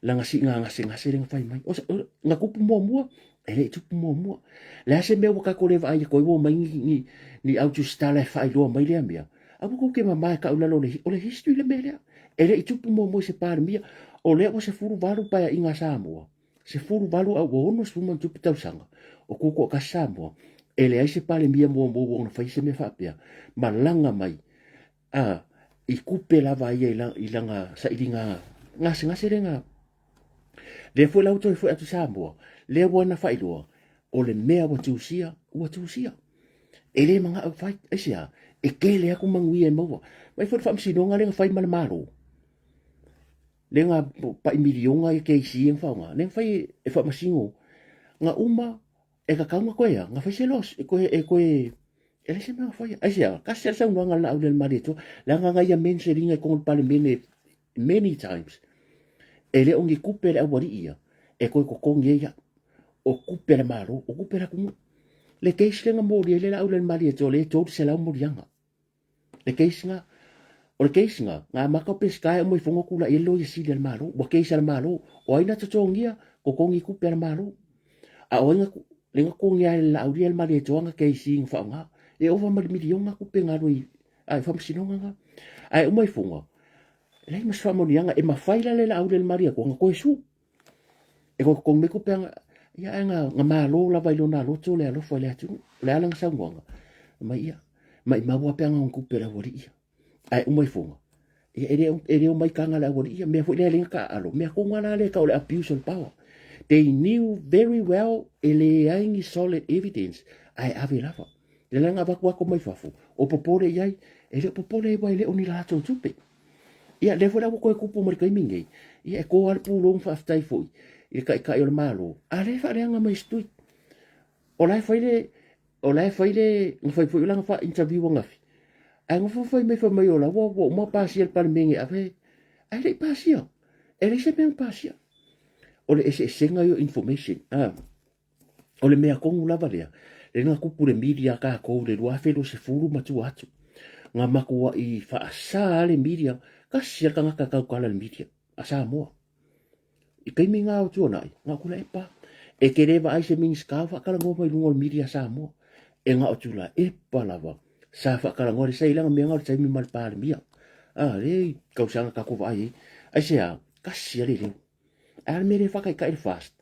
Langa si ngase ringa whai mai. Nga kupu mua, e le tupu mua. Le ase mea waka ko lewa aia koe wo mai ni autu stala e whai loa mai lea mea. Apu ko ke mamai ka ulalo o le history le mea lea. E le tupu mua se pāre mia. O lea o se furu walu paya inga Samoa. Se furu walu au o ono suma tupu tausanga. O kuko ka Samoa. E le ai se pāre mia mua ona whai se me whapea. Ma langa mai. I kupe lava ia i langa sa iringa. Ngase renga. Le foi lau toi foi atu Samoa. Le wana whailoa. O le mea ua tusia. E le manga au whai. Esia. E ke le aku mangui e maua. Mai foi whamsinonga lenga whai mana maro. Lenga pa imilionga e kei si ang whaunga. Lenga whai e whamasingo. Nga uma e kakaunga koea. Nga whai se los. E koe. E le se mea whai. Esia. Kasi al sau nuanga la au le marito. Langa ngai a mense ringa e kongo pale many times. E le ongi kupe le awari ia. E koe kokongi ia. O kupe le maro. O kupe le kungu. Le keisi lenga mori e le au le marito. Le tōri se lau morianga. Le keisi nga. O le keisi nga. Ngā maka peskai o moi fonga kula e lo i sili le maro. Wa keisi le maro. O aina tatongia. Kokongi kupe le maro. A o inga. Lenga kongi a le au le marito. Anga keisi inga whaunga. E owa milionga kupe ngā roi. Ai whamsinonga nga. Ai o moi fonga. Lei mas whamonianga e mawhaila le au le maria ko nga koe su. E ko kong me kupe anga. Ia nga malo la vai lona loto le alo foi le atu. Le alang sanguanga. Mai ia. Mai maua pe anga un kupe la wari ia. Ai umai fonga. E reo mai kanga la wari ia. Mea foi le alinga ka alo. Mea ko ngana le ka o le abuse of power. they knew very well ele aingi solid evidence ai ave lava le langa wako mai fafu o popore iai ele popore vai le oni la tupe ia le fora ko kupu mo kai mingi ia ko al pulong fa stai foi ia kai o malo ale fa renga mai stu o lai faile ngafai foi langa fa interview ngafi ai ngafo foi mai fa mai o la wo mo pasiel par mingi ave ale pasia ele se ben pasia o le ese senga yo information o le mea kongu lava lea le nga kupu le media ka kou le lua felo se furu matu atu nga makua i faasa le media kasi ka ngaka kau kala le media asa moa i kaimi ngā o tuanai nga kula e pa e kereva ai se mings ka whakala ngō mai lungo le media sa moa e ngā o tula e pa lava sa whakala ngō le sa ilanga mea ngā o taimi mal pa le mia le kausanga ka kuwa ai ai se a kasi le leo al mere whakai ka fast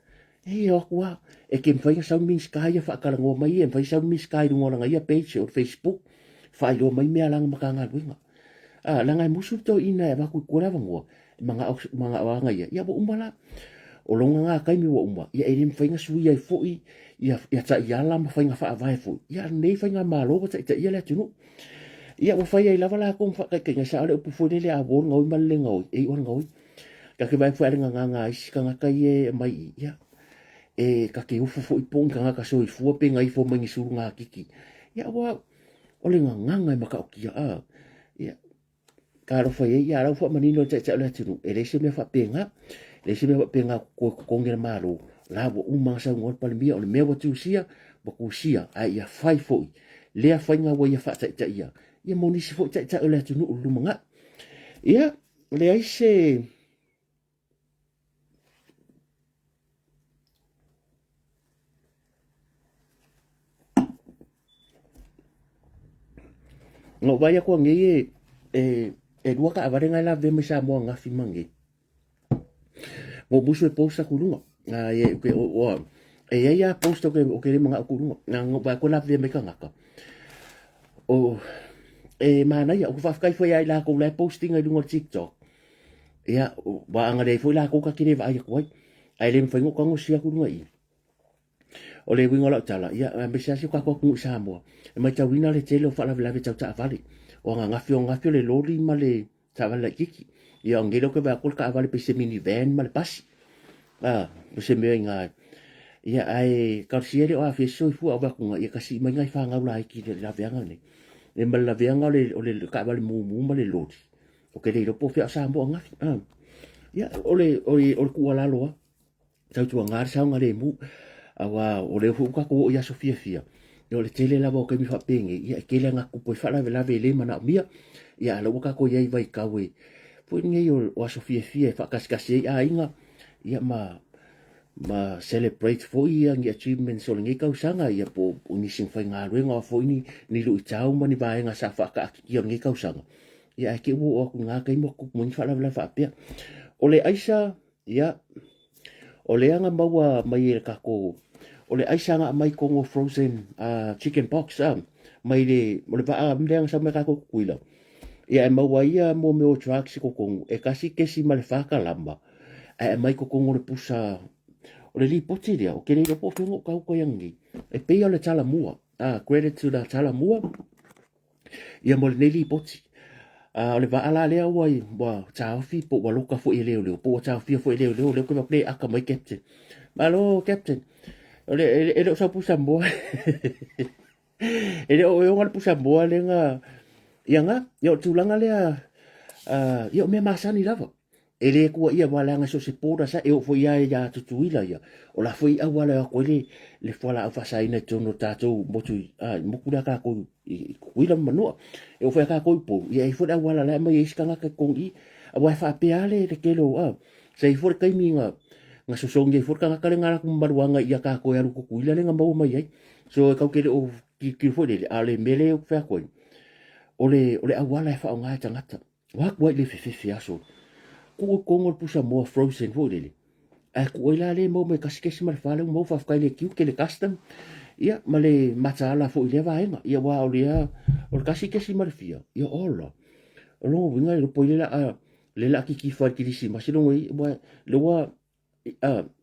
e o kua e ke mwhainga sau mings ka ia whakala ngō mai e mwhai sau mings ka i lungo langa ia page o Facebook whai lo mai mea langa makanga luinga langa e musu to ina e waku kura wangua mga wanga ia bo umala o longa ngā kaimi wa umwa ia e rim whainga sui ai fui ia ta ia la ma whainga wha avai fui ia nei whainga malo ta ia le tunu ia wa whai ai lava la kong whakai kenga sa ale upu fui le a wor ngau male ngau e or ngau ka ke vai fai ngā isi ka ngaka ie mai ia e ka ke ufu fui pong ka ngaka soi fua pe ngai fo mangi suru ngā kiki ia wa o le nganga i maka o kia ia ka ro fai ia ra fo manino te le tunu e le se me fa penga le se me fa penga ko ngera malo la bo uma sa ngol pa mia o le me wa tu sia bo ku sia ai ia fai foi le fai nga wa ia fa ta ia ia moni si fo ta le tunu lu manga ia le ai se no vaya ko ngi e dua ka avarenga la ve mesa mo nga fi mangi mo busu e posta kulunga ye ke o ya posta ke o ke mga kulunga nga ngo ba ko la ve me ka ngaka o mana ya ko fa kai foi ai la ko la posting ai lungo TikTok ya ba anga dei foi la ko ka kine va ai ko ai le mfa ngo ka ngo sia kulunga i o le wingo la tala ia me sia si ka ko ku sa mo mai ta wina le tele fa la la ve ta vale o nga ngafio le lori ma le ta vale kiki ia ngelo ke ba ko ka vale pe se mini van ma le pasi pe se me nga ia ai ka siere o afi so fu aba ku ia ka si mai ngai fa nga la ki le la venga ne e ma la venga le o le ka vale mu ma le lori o ke le lo po fa sa mo nga ia o le ku ala lo ta tu nga sa nga le mu awa o le fu ka ko ia sofia fia yo le tele la boka mi fa penge ia ke le nga ku po fa la le mana mia ia lo ka ko ia vai ka we fu nge yo o sofia fia fa kas kas ia inga ia ma celebrate fo ia ngi achievements so ngi ka usanga ia po ni sing fa nga renga fo ni lu chau mani ba nga sa fa ka ki ngi ka usanga ia ke wo o nga ka mo ku mo fa la fa pe o le aisa ia o le anga maua mai e ka ko o le aisanga mai kongo frozen chicken box mai le mo le va mleang sa me ka ko kuila ia ma wa ia mo me o truck si ko kongo e kasi kesi ma le fa ka lamba e mai ko kongo le pusa o le li poti dia o ke le po fengo ka ko yangi e pe le tala mua credit to the tala mua ia mo le li poti o le va ala le wai wa chao fi po wa loka fo ile le po chao fi fo ile le ko play aka mai captain malo captain ele sa pusa mo ele o ngal pusa mo le nga yanga yo tulanga le yo me masani lava ele ko ia wala nga so se pora sa e fo ia ya tutuila ya o la foi a wala ko le fola a fasa ina tono tato motu mo kula ka ko kuila mano e fo ka ko po ia fo da wala la mai iskanga ka kongi a wa fa peale de kelo sei fo kai minga nga sosonge for ka ka nga ku maruanga ia ka ko ya ku kuila le nga mau mai ai so ka ke o ki fo le ale mele o fa ko ole awala fa nga tangata wa ko le fi aso ku ngol pusa mo frozen fo le ku ila le mo me kaskesi mar fa le mo fa ka le ki le custom ia male matala fo le va nga ia wa o kaskesi mar fia ia ola lo winga le po le la ki fa ki si ma se lo wa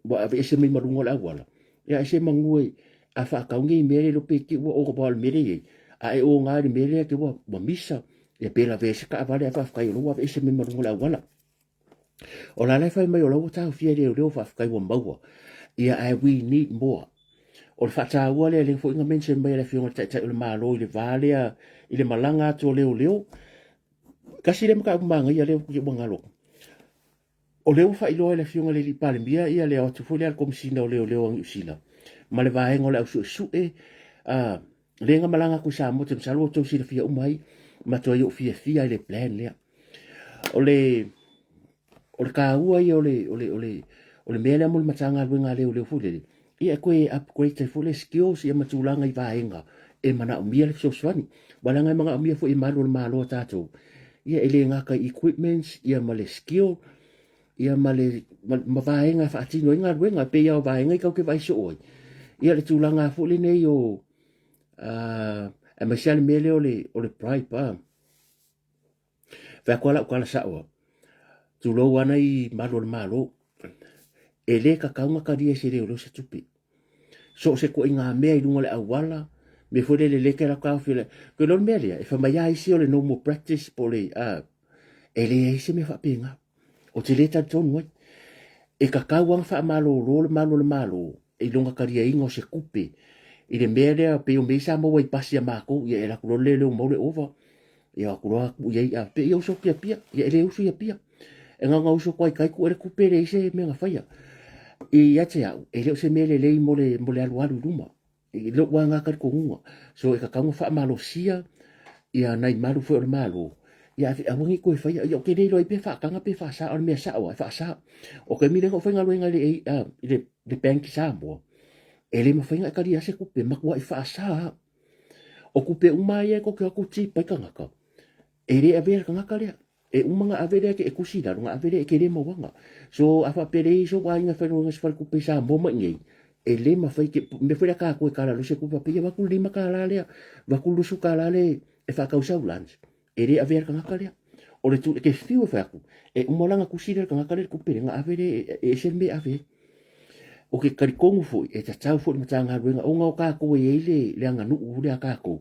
wa ave ese mai marunga la wala ya ese mangui a fa ka ngi mere lo pe ki o bol mere a e o nga ni mere ke wa misa e pe la vese ka vale fa ka yo wa ese mai marunga la wala o la le fa mai o lo ta fie le fa ka wa mbawa ia I we need more o fa ta wa le fo inga mention mai le fio ta ta le malo le vale ile malanga to leo kasi le maka manga ia le ki mangalo o leo fa ilo le fio le li pale mia ia le o tu fo le al komsina o leo ang usila ma le vae ngole au su e lenga malanga ku sa mo te salo to si le fia umai ma to yo fia le plan le o le ka ua i o le mele mo le matanga luenga leo fule ia koe upgrade te fule skills ia matulanga i vaenga e mana umia le fio swani walanga i mga umia fo i malo tato ia ele ngaka equipments ia ma le skill ia ma le ma vaenga fa atino inga luenga pe ia o vaenga i kau ke vai so oi ia le tulanga fule nei o a masiale mele o le pride pa fa kola sa o tu lo wana i malo e le ka kaunga ka dia se reo se tupi so se ko inga mea i lunga le awala me fode le ke la ka file ko lo mea e fa mai ai si o le no more practice po le e le se me fa pinga o te le ta tonu e ka kauang fa malo e lunga ka dia ingo se kupe i le mea le pe o me sa mo wai pasi a mako ia e la kulo le mo le over ia kulo ku ia pe ia so pia ia le usu ia pia e nga uso kwai kai ku e kupe le se me nga faia i ate au e leo se mele lei mo le alu luma i lo wanga ka ko ngua so e ka kanga fa malo sia ia nai malu fo le malo ia a wangi ko fa ia ke dei lo i pe fa kanga pe fa sa o me sa o fa sa o ke mi le ko fa ngalo nga le bank sa mo e le mo fa nga ka dia se ku pe ma ko i fa sa o ku pe umai e ko ke ku ti pa kanga ka e le a ver kanga ka le e umanga avere ke e kusida nga avere ke le mawanga so afa pere so wa nga fa nga sfal ku pesa mo ma ngi e le ma fa ke me fa ka ko kala lo se ku pa pe va ku lima kala le va ku lu su kala le e fa ka usa ulans e le avere ka kala o le tu ke fiu fa ku e umanga kusida ka kala ku pe nga avere e se me ave o ke kari kongu fu e ta tau fu ma tanga nga o nga ka ko e le nga nu u le ka ko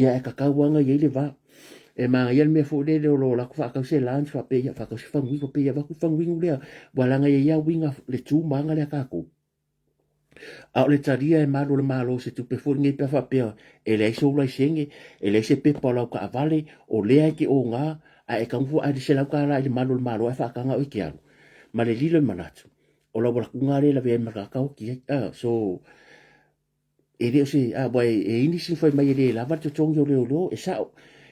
ia e ka ka wanga ye le va e ma ia me fo le lo la fa ka se lan fa pe ya fa ka se fa ngui pe ya va ku fa ngui le wala nga ya winga le tu manga le ka ko a le taria e malo se tu pe fo ngi pe fa pe e le so la singi e le se pe pa la ka vale o le ai ki o nga a e ka fu a di se la ka la le malo e fa ka nga o ki anu ma le lilo manatu o la wala ku nga le la ve ma ka o ki so e le se a boy e ini si fa mai le la va to tong yo le e sa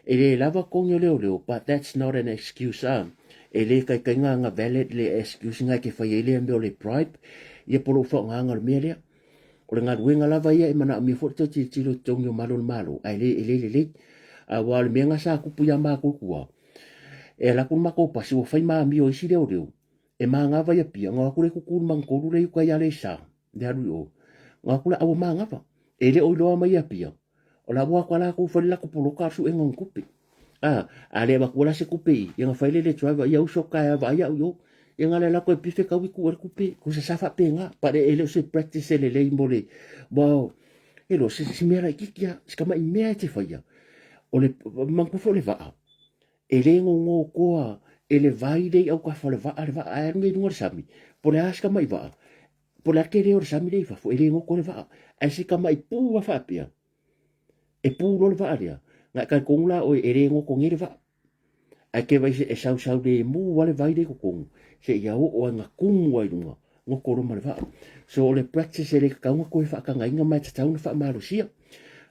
e le lava kongo leo, but that's not an excuse. E le kai nga valid le excuse nga ke whai ele ambeo le pride, ia polo wha nganga le mea lea. O le ngā ruenga lava ia e mana mi fota ti tilo tongo malo, ai le, a wā le mea nga sa kupu ia mā kukua. E la kun mako pasi o whai maa mi o isi leo, e maa ngā vai apia, ngā kure kukuru mangkoru le uka ia le sa, le haru o. Ngā kure awa maa ngava, e le oiloa mai apia. O la wa kwala ko fa la ko polo ka su engon kupe ale ba ko la se kupe yang fa le driver ya uso ka ya va ya yo yang ale la ko pife ka wi ku kupe ko se safa penga pa ele se practice le mole bo elo se mera kikia skama i mea te fa ya o le man ko fo le va ele ngo ko ele vai de au ka fo le va a ngi ngor sami po le aska mai va po la ke le or sami le fa fo ele ngo ko le va ai se kama i pu wa fa pia e pūro le vaa rea. Ngā kai kongula o e rengo ko ngere vaa. Ai ke vai se e sau le mū wale vai de ko kongu. Se ia o ngā kungu ai runga. Ngō koro ma le vaa. So o le practice e le kaunga koe wha ka ngainga mai ta tauna wha malo sia.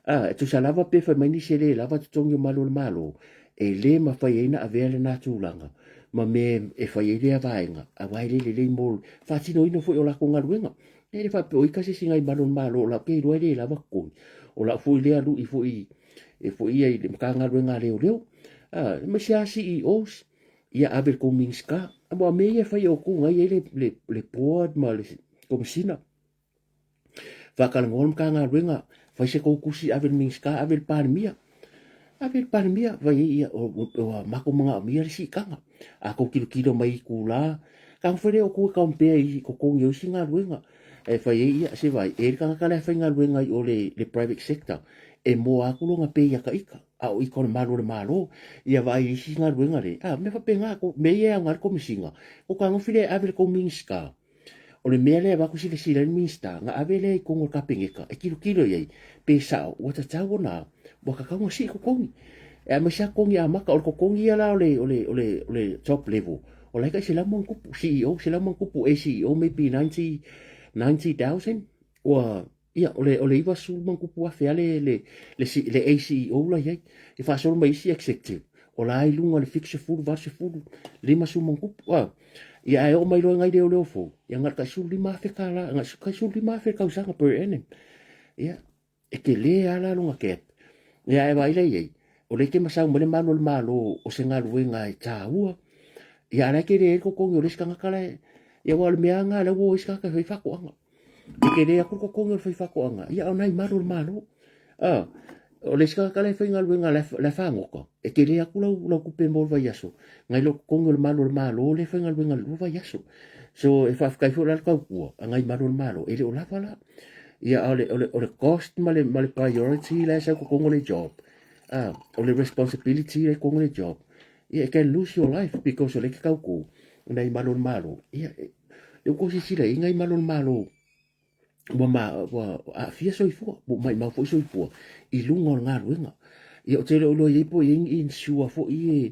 E tu sa lava pe wha maini se le lava tu tongi o malo le malo. E le ma whai eina a vea le nā tūlanga. Ma me e whai e le a vaenga. A wai le mōlu. Whātino ina fwoi o lako ngā ruenga. E le wha pe oika se singai malo le malo. O la kei roe le lava koi. O la fui lea lu i fui ai le mkanga ruenga leo ma sia CEOs ia aver ko minska amo me ia fai o ku ngai le board ma le komisina fa ka ngol mkanga ruenga fai se ko kusi aver minska aver parmia vai ia o mako mga mia si kanga a ko kilo mai kula ka fere o ku ka mpe I ko ko ngi singa luenga e fa ia se vai e ka ka le fainga luenga I o le private sector e mo a ku longa pe ia ka ika a o iko le malo ia vai singa luenga le me fa penga ko me ia ngar ko misinga ko ka ngofile ave ko minska o le mea lea waku sile sile minsta nga avele I kongo kapingeka e kilo yei pe sao wata tawo na waka kaunga si ko kongi e a masa kongi a maka o ko kongi ala ole top level o lai ka sila mon kupu CEO sila mon kupu a CEO maybe 90,000 o ia ole iwa sul mon kupu a fea le a CEO la yei e fa solo mai si executive o lai lunga le fixe fulu vase fulu lima sul mon kupu ia e o mai lo ngai leo fo ia ngar ka suli ma fe kala ngar ka suli ma fe ka usanga per annum ia e ke le ala lo ngaket ia e vai le ye o le ke masa mo le malo o se ngal we ngai ta ua ia la ke le ko ko ngore ska ngakala ia wal me anga le wo ska ka fe fa ko anga e ke le ko ko ngore fe fa ko anga ia o nai malo o le ska kala fe ngal we ngai la fa ngoko e ke le aku lo ku pe mo va yaso ngai lo ko ngol malo le fe ngal we ngal va yaso so if I've got a go ngai malo e le o la fala ia ole cost male priority la sa ko ngole job o le responsibility le ko ngole job ia can lose your life because ole ka ko ngai malo ia e ko si sila ngai malo wa a fia so ifo mai ma fo so ifo I lungo nga ruenga ia o te lo ye po in sua fo I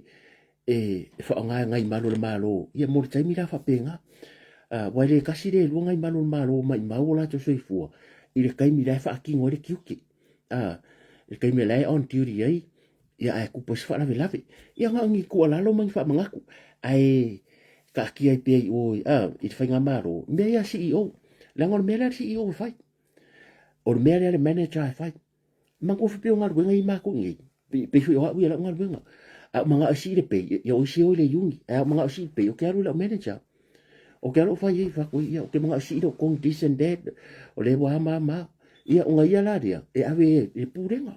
fa ngai malo ia mo te mira fa penga wai le kasi le luanga I malo mai maula to soifua I le kai mi lai fa ki ngore kiuki le kai mi lai on duty ai ia ai ku pos fa la velave ia nga ngi ku ala lo mai fa mangaku ai ka ki ai pe o I fa nga malo me ia CEO la ngor me la CEO fa o me la manager fa ma ko fa pe ngar wenga I ma ku ngi pe fu o ia la ngar wenga manga si le pe ia o si o le yungi manga si pe o ke alu la manager o ke alo fai fa ko ia o ke mga si do kong decent dead o le wa mama ia o ngai ala dia e ave e purenga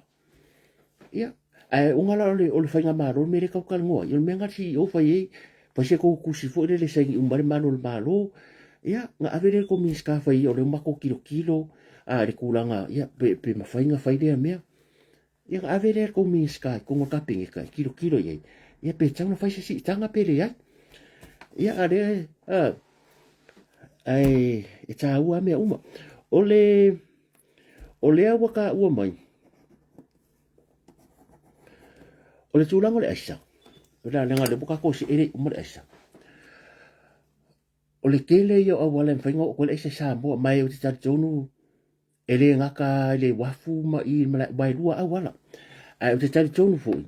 ia ai o ngala o le fai nga maro me le ka ka ngo ia me nga si o fai fa se ko ku si fo le sai un bar malo ia nga ave le ko mi ska fai o le mako kilo le kulanga ia pe ma fai nga fai dia me ia ave le ko mi ska ko ngo ka pingi ka kilo ia pe tanga fai si tanga pe le ia are ai e tā ua mea uma o le awa ka ua mai o le tūlanga le aisa o le lenga le buka ko si ere uma le aisa o le kele ia o wale mwhainga o le aisa sa mua mai o te tari tonu e le ngaka le wafu ma I mai lua a wala ai o te tari tonu fui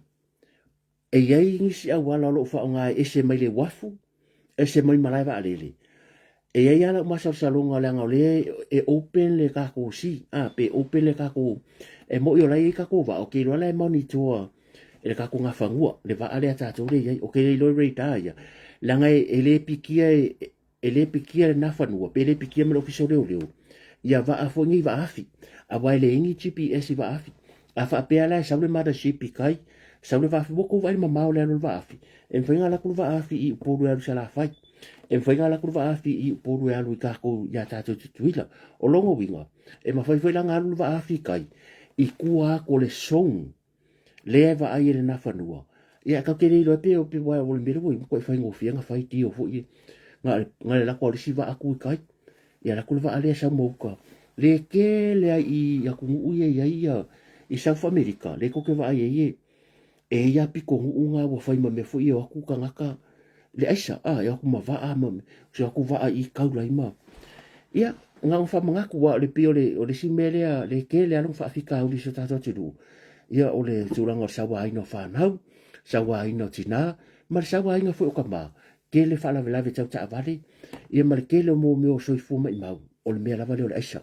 e iei ngisi a wala lo wha o ngai ese mai le wafu ese mai malai wa alele e ia ala masa salonga le ngole e open le ka ko si pe open le ka ko e mo yo lai ka ko va o ke lo la monitor e ka ko nga fangua le va ale ata to le o ke lo retire la ngai e le pikia na fanua pe le pikia me lo fiso le ia va a fongi va afi a vai le ingi GPS va afi a fa pe ala sa le mada si pikai sa le va afi boko vai ma mau le va afi en fenga la ko va afi I po lo sa la fai e whainga la kurwa afi I poru e alu I kako ia tātou tutuila. O longo winga, e ma whaiwhai langa alu wa afi kai, I kua ko le song, lea wa ai ele na whanua. Ia kau kere ilo e pe o pe wai o le mera wai, ko e whaingo whia nga whai ti o fo I, nga le lako alisi wa aku I kai, ia la kurwa alea sa mouka. Le ke lea I akungu uia ia I South America, le koke wa ai e ia piko hunga wa whaima me fo I o aku ka ngaka, le aisa ia ku mavaa ma so ku va I kaula I ma ia nga fa manga ku wa le pio o le simele le ke le alo fa fika uli so tato tilu ia o le tulanga sawa I no fa nau sawa I no tina ma sawa I no fo ka ma ke le fa la vela ve tau ta vale ia ma ke le mo me o so I fu mai mau o le me la vale o le aisa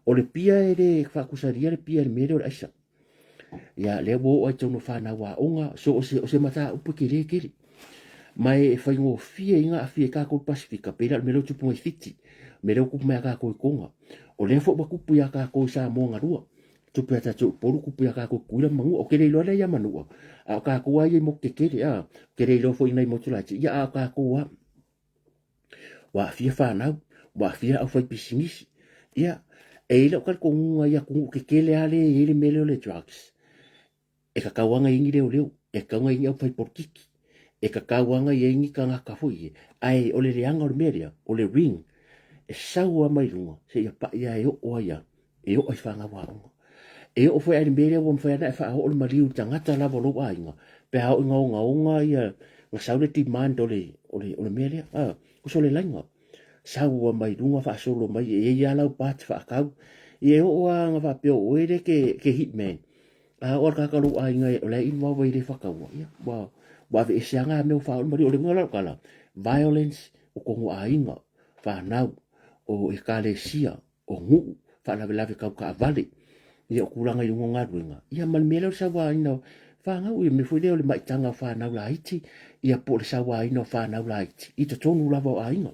o le pia e le fa ku saria le pia le me o le aisa ia le wo o tono fa na wa onga so o se mata upu ke le mai e whaingo fia inga a fia kako Pasifika, pera me lo tupu mai fiti, me lo kupu mea kako I konga. O le fo kupu ia kako sa moanga rua, tupu ata tu poru kupu ia kako kuila mangu, o kere ilo le ia manua, a kako ai mo ke kere, kere ilo fo ina I motu laiti, ia a kako wa, wa fia whanau, wa fia au whai pisingisi. Ia, e ila ukar kongunga ia kongu ke kele ale e ele mele o le drugs. E ka kawanga ingi leo leo, e kaunga ingi au whai porkiki. E ka kawanga ingi ka ngaka fui. Ai, ole leanga o le meria, ole ring. E saua mai runga, se ia pa ia e o ia, e o ai whanga waonga. E o foi ai meria o mwhai ana e wha o le mariu tangata lava lo ainga. Pe hao inga o ngaonga ia, nga saule ti man ole meria, kuso le lainga. Saua mai runga wha solo mai, e ia lau pati wha kau. E o a nga wha peo oere ke hitman. O kakalo ainga e ole inwa wai le whakaua. Wa ve esianga me o wha o le mariu o le ngala kala. Violence o kongo ainga, wha nau. O e kale sia, o ngu, wha lawe kau ka avale. Ia o kuranga i ungo ngaruenga. Ia malmele o sawa ina whangau, ia me fwile o le maitanga whanau la iti, ia po le sawa ina whanau la iti. Ita tonu lava o ainga.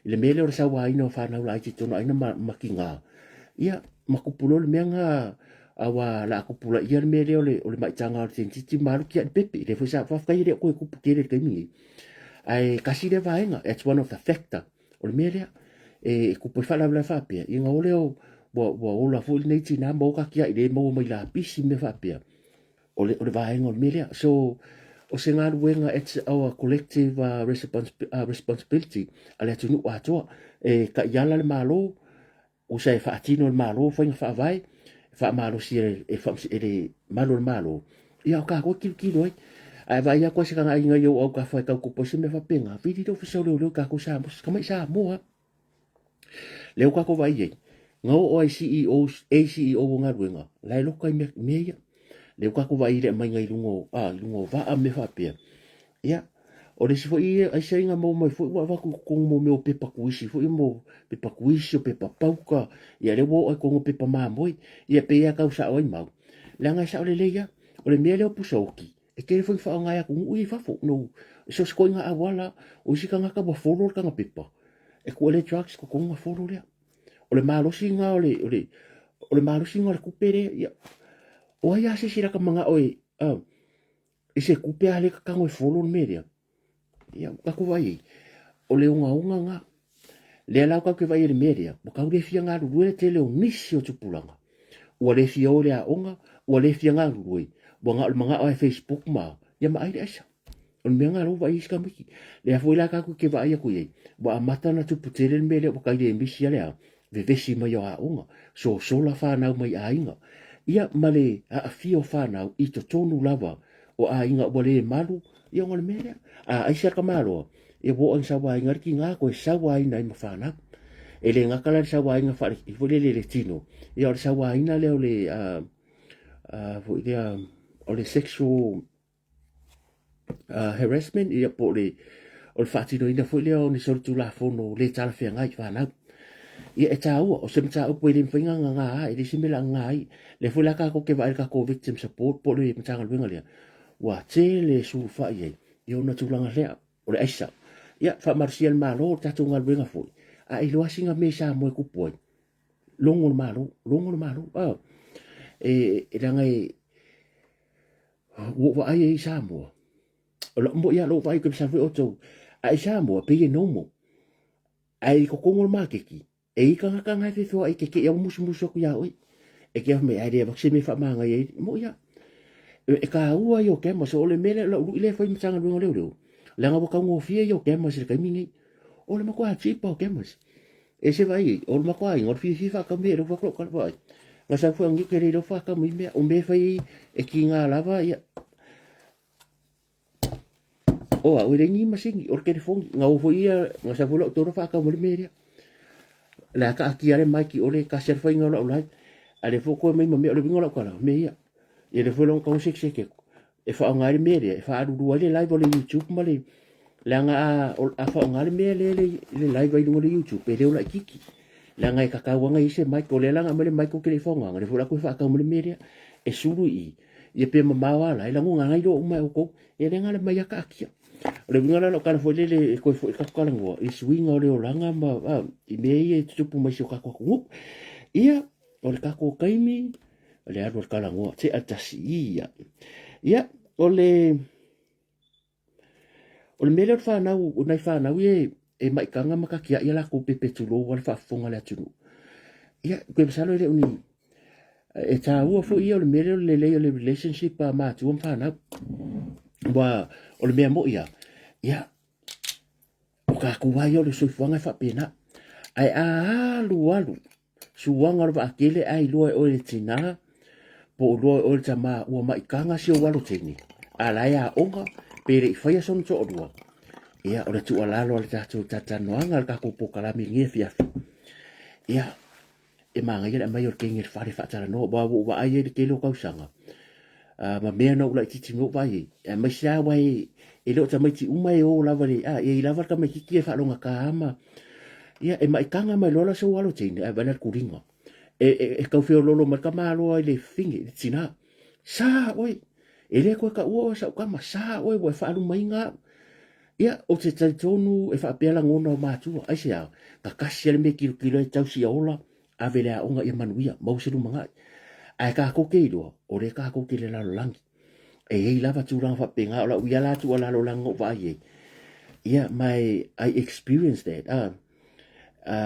Le mele o le sawa ina whanau la iti tonu aina maki ngā. Ia makupulo le meanga awa la kupula ia le mele o le maitanga o le tentiti maru kia le pepe. Le fwisa whafkai rea koe kupu kere le kaimingi. Ai kasi le vaenga, it's one of the factor. O le mele e kupu whala wala whapea. Ia ngā ole o wa ola fu nei tina mo ka kia ile mo mai la pisi me fa pia ole vaenga o melia so o se ngā ruenga it's our collective responsibility ale tunu ato ka yala le malo o se fa atino le malo fa vai fa malo si e fa ele malo le malo ia ka ko kilo ai vai ya ko se nga inga yo o ka fa ka ko posi me fa penga vidi do fa le ka ko sa mo ka mai sa mo le ka ko vai ngau o ai CEO ngā ruenga, lai loka i mea, leo kako wa ire mai ngai lungo va a me whapea. Ia, o le sifo i ai sainga mau mai fo wa waku kongo mo meo pepa kuisi, fo i mo pepa kuisi o pepa pauka, ia le wo ai kongo pepa mamoi, ia pe ia kau sa oi mau. Le ngai sa o le leia, o le mea leo pusoki, e kere fo i wha ngai aku ui fafo, no, so skoi ngā awala, o isi ka ngaka wa follow ka ngā pepa. E kua le drugs ko kongo ngā follow lea. O le malosi nga o le malosi nga o le kupere ia o ai ase sira ka manga oi e se kupe ale ka kango e folo le media ia ka ko vai o le unga nga le ala ka ke vai le media mo ka ure fia nga ruwe tele o nisi o tupulanga o le fia o le a onga o le fia nga ruwe bo nga o manga o Facebook ma ia ma ai asa o me nga ro vai iska miki le a foi la ka ke vai ko ye bo a mata na tuputele le media bo ka ile mbisi ale a ve vesi mai o a unga, so la whanau mai a inga. Ia male a fio whanau i to tonu lava o a inga o le malu, ia ngole mea. A aisa ka malo, e wo ang sawa inga ki ngā koe sawa ina i ma whanau. E le ngakala sawa inga whare, i fole le tino. Ia o le sawa ina leo le, o le sexual harassment, ia po le, o le whatino ina fole o ni sortu la fono le tala whea ngai whanau. Ia e tāua, o se mta upo i le mwhainga ngā ai, le simila ngā ai, le fwila ka ko ke vai ka ko victim support, po le mtanga luenga lea. Wa te le su whai ei, i ona tūlanga lea, o le aisa. Ia, wha marsia le malo, tatu ngā luenga fwoi. A i loa singa me sa moe kupoi. Longo le malo. E ranga e, wa ai e sa moa. O la mbo ia lo vai ke sa fwoi o tau. A i sa moa, pe e nomo. A i kokongo le makeki. E i ka ngaka ngai whewha i ke iau musu aku ia oi. E ke me ai rea wakse me whamanga i mo ia. E ka ua i o kema so ole mele la uru ile whai mtanga runga leo. Langa waka ngofia i o kema si le kaimingi. Ole makua chipa o kema. E se vai, ole makua i ngor fi whaka me ro wakro kala vai. Nga sa fua ngi kere ro whaka mi mea o me whai e ki ngā lava ia. O a ure ngi masingi, or kere fongi. Nga ufo ia, nga sa fua lo toro whaka mo le merea. La ka aki ale mai ki ole ka serfa inga la ulai ale fo ko mai me ole bingola kala me ia e le fo ka usik seke e fa ngari me e fa adu le live ole YouTube male la nga a fa ngari me le live ai ngole YouTube e le ola kiki la nga ka ka wanga ise mai ko le la nga mele mai ko ke le fonga le fo la ko fa ka mole me e suru i e pe mama wala la nga ngai do mai ko e le nga le mai ka aki le ngala no kana foi le ko foi ka kala ngo i swing o le oranga ma i mei e tupu mai so ka ko ia o le ka ko kaimi le aro kala ngo te atasi ia o le mele fa na u nai fa na u e mai kanga makakia ia la ko pepe tulo wal fa fonga la tunu ia ko besalo le uni e ta ua fo ia le mere le relationship pa ma tu pa na wa o le mea mo ia o ka ku wa yo le soifanga fa pena ai alu suanga ro akele ai lo o le tina po lo o le tama ua mai kanga si o walo teni ala ia onga pere fai son so o ia o le tu ala lo le tatu tatanoanga ka ko pokala mi nge fiafi ia e manga ia mai o kingi fare fa tala no ba wa ai le kelo kausanga ma me no la titi no vai e mai sa wai e lo ta mai ti umai o la vale e la va ka mai ki fa longa ka ama ia e mai kanga mai lola so walo tini e bana kuringa e ka fio lolo ma ka malo ai le fingi tina sa oi e le ko ka o sa ka ma sa oi wa fa lu mai nga ia o te tonu e fa pela ngona ma tu ai sia ka kasi le me kilo e tau si ola a vele a onga i manuia mau se lu manga ai ka ko ke do o le ka ko ke le la lang e lava tu lang fa penga ola wi ala tu ala lo lang o va ye ia my I experienced that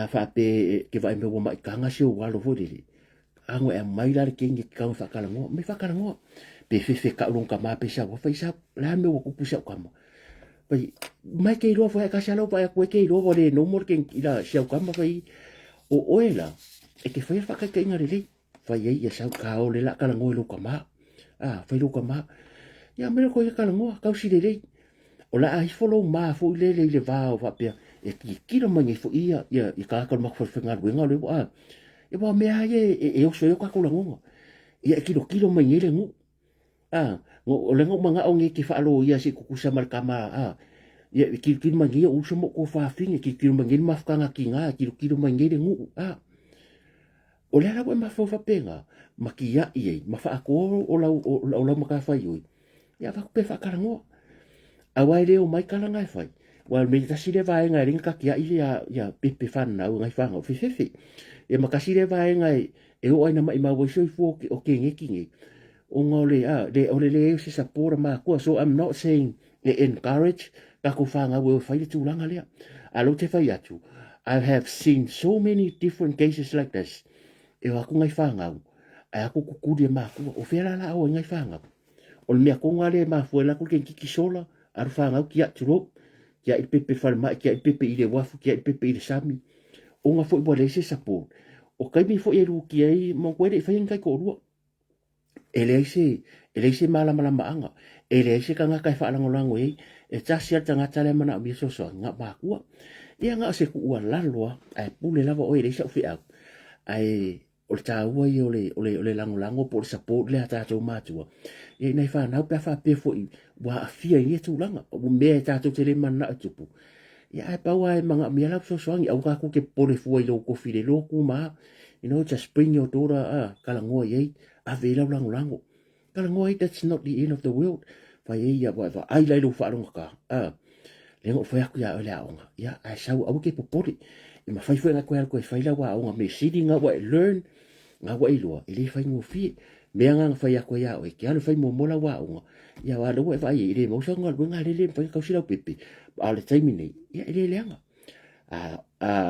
fa pe ke vai me wo mai kanga si o walo fo dili ango e mai la ke ngi ka fa kala ngo me fa kala ngo pe fe ka long ka ma pe sa wo fa isa la me wo ku pu sa ka mo pai mai ke lo fa ka sa lo pa ku ke lo vo le no mor ke ila sa ka ma pai o oela e ke fa fa ka ke ngari le fa ye ya sa ka o le la kala ngo lo ka ma fa lo ka ma ya me ko ka ngo ka si le o la ai follow ma fo le va o fa pe e ki lo mangi fo ia i ka ka ma fo nga winga le e ba me ai e o so yo ka ko ngo ia ki lo mangi le ngu ngo o le ngo manga o ngi ki fa lo ia si ku sa mar kama ia ki mangi o so mo ko fa fingi ki mangi ma fa nga ki nga ki lo mangi le ngu o le la ma fo fa penga ma ki ia i ma fa ko o la ma ka fa yui ia fa pe fa ka ngo a wai leo mai kala ngai fai wal me tasi le vai ngai ringa kia ia pepe fan na ngai fa ngo fefe e makasi le vai ngai e o ai na mai ma wo so fo o ke ngi o ngole le o le se support ma ko so I'm not saying encourage ka ko fa nga wo fai tu langa le a lo te fai atu I have seen so many different cases like this e wa ko ngai fa nga a ko ku ku de ma ko o fela la o ngai fa nga o me ko ngale ma fo la ko ke ki sola ar fa nga kia tro kia i pepe fa ma kia i pepe i le wafu kia i pepe i le sami o nga fo bo le se support o kai mi fo e ru kia i mo ko e fa ngai ko ru ele se mala anga ele se ka nga kai fa lango lango e ta sia tanga tale mana mi so nga ba ku ia nga se ku wa la lo ai pule lava o ele se fi ai o ta ua i o le lango po support le ata tau mātua. E nei whanau pia wha pe fo i wa a fia i e tūlanga. O mea e tātou te le mana atupu. Ia ai paua e manga miala so soangi au kako ke pole fua i lo kofi le lo ku maa. You know, just bring your daughter kalangoa i ei a vela lango. Kalangoa i that's not the end of the world. Whai e ia wa ai lai lo whaaronga ka. Lengo whai aku ia o le aonga. Ia ai sau au ke popore. I ma whai fua nga koe al koe whaila wa aonga me sidi nga wa learn nga wa ilua ile fai ngo fi me nga fai ako ya o ke alo fai mo mola wa nga ya wa lo fa ile mo so nga nga le fai ka sila pepe ale taimi nei ya ile le nga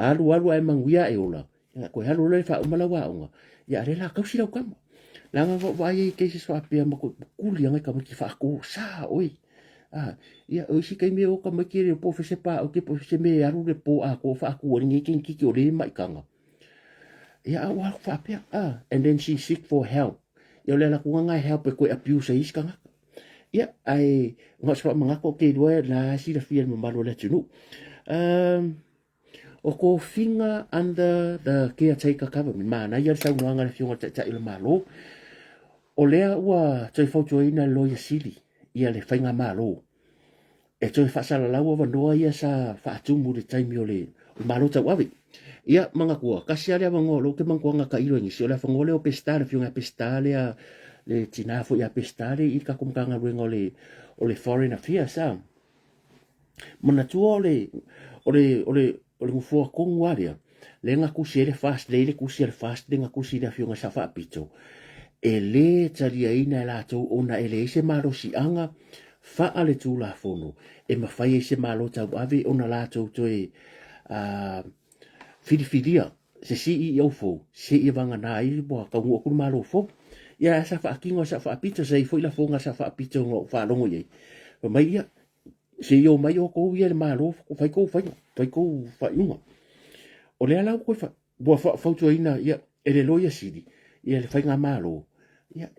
alu ai manguia e ola ko halo le fa mola wa nga ya le la ka sila ka la nga wa ke se so apia mo ku li nga ka mo ki fa ko sa oi ya o si kai me o ka mo ki le po fe se pa o ke po se me alu le po a ko fa ko ni ki ki o le mai kanga ia wa fa pia and then she seek for help yo le la ku nga help ko abuse is kanga ia ai nga so manga ko ke do la si la fia mo malo le tunu o ko finga under the caretaker government mana ia sa nga le fiona ta il malo o le wa toi fo joina lo ya sili ia le fainga malo e toi fa sala la wa no ia sa fa tu mu de time yo le malo ta wavi ia manga kua kasi ale mango lo ke mango nga ka ilo ni so la fangole o pestale fiunga pestale le tina fo ya pestale I ka kumkanga rengo le o le foreign affairs mana tu ole ngufo kongwaria le nga kusiere fast le kusiere fast le nga kusiere fiunga sa fa pito e le taria ina la to ona ele se maro si anga Faa le tū la fono. E mawhai e se malo tau ave o na lātou toi whiriwhiria. Se si i au fō. Se i wanga nā i boa ka ngua kuru malo fō. Ia sa wha kingo sa wha pita sa i fo i la fō nga sa wha pita ngā wha longo iei. Mai ia. Se i o mai o kou ia le malo whai kou whainga. Whai kou whainga. O le alau koe boa whautua ina ia e le loia siri. Ia le whainga malo. Ia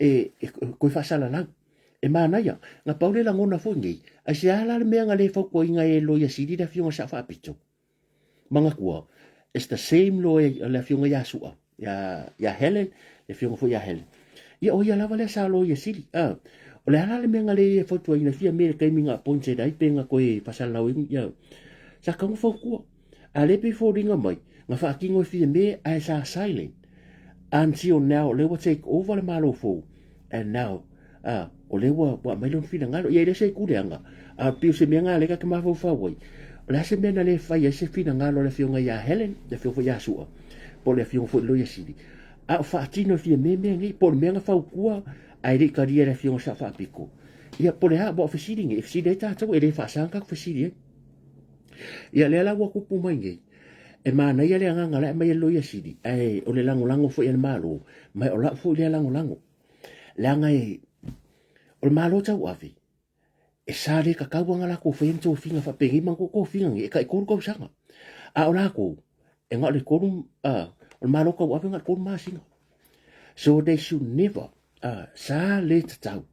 koe whasala lau. E mana ia, nga paule la ngona fōngei, ai se ala le mea nga le whaukua inga e loia siri la fionga sa whaapito. Manga kua, it's the same loia la fionga ya sua, ya Helen, le fionga fo ya Helen. Ia o ia lava le sa loia siri, o le ala le mea nga le whaukua inga fia mea kai minga ponche dai pe nga koe pasal lau inga, ia, sa kaunga whaukua, a le pe fōringa mai, nga whaakingo fia mea ai sa silent, until now, le wa take over le malo fō, and now, o le wa mai lon fina ngalo ia le se kuleanga a piu se menga le ka ma fo fa woi la se mena le fa ia se fina ngalo le fionga ya Helen le fio ya sua po le fio fo lo ya sidi a fa tino fia me ngi po menga fa kua ai le ka dia le fio sa fa piko ia po le ha bo fa sidi ngi si de ta to e le fa sang ka fa sidi ia le la wa ku pu mai ngi e mana ia le nga la mai lo ya sidi ai o le lango fo ia malo mai o la fo le lango la ngai o le malo tau avi. E sare ka kauanga la ko whaim tō whinga whapegi man ko whinga ngi e ka i koru kau sanga. A o la ko, e ngā le koru, o le malo kau avi ngā koru māsinga. So they should never, sa le tatau,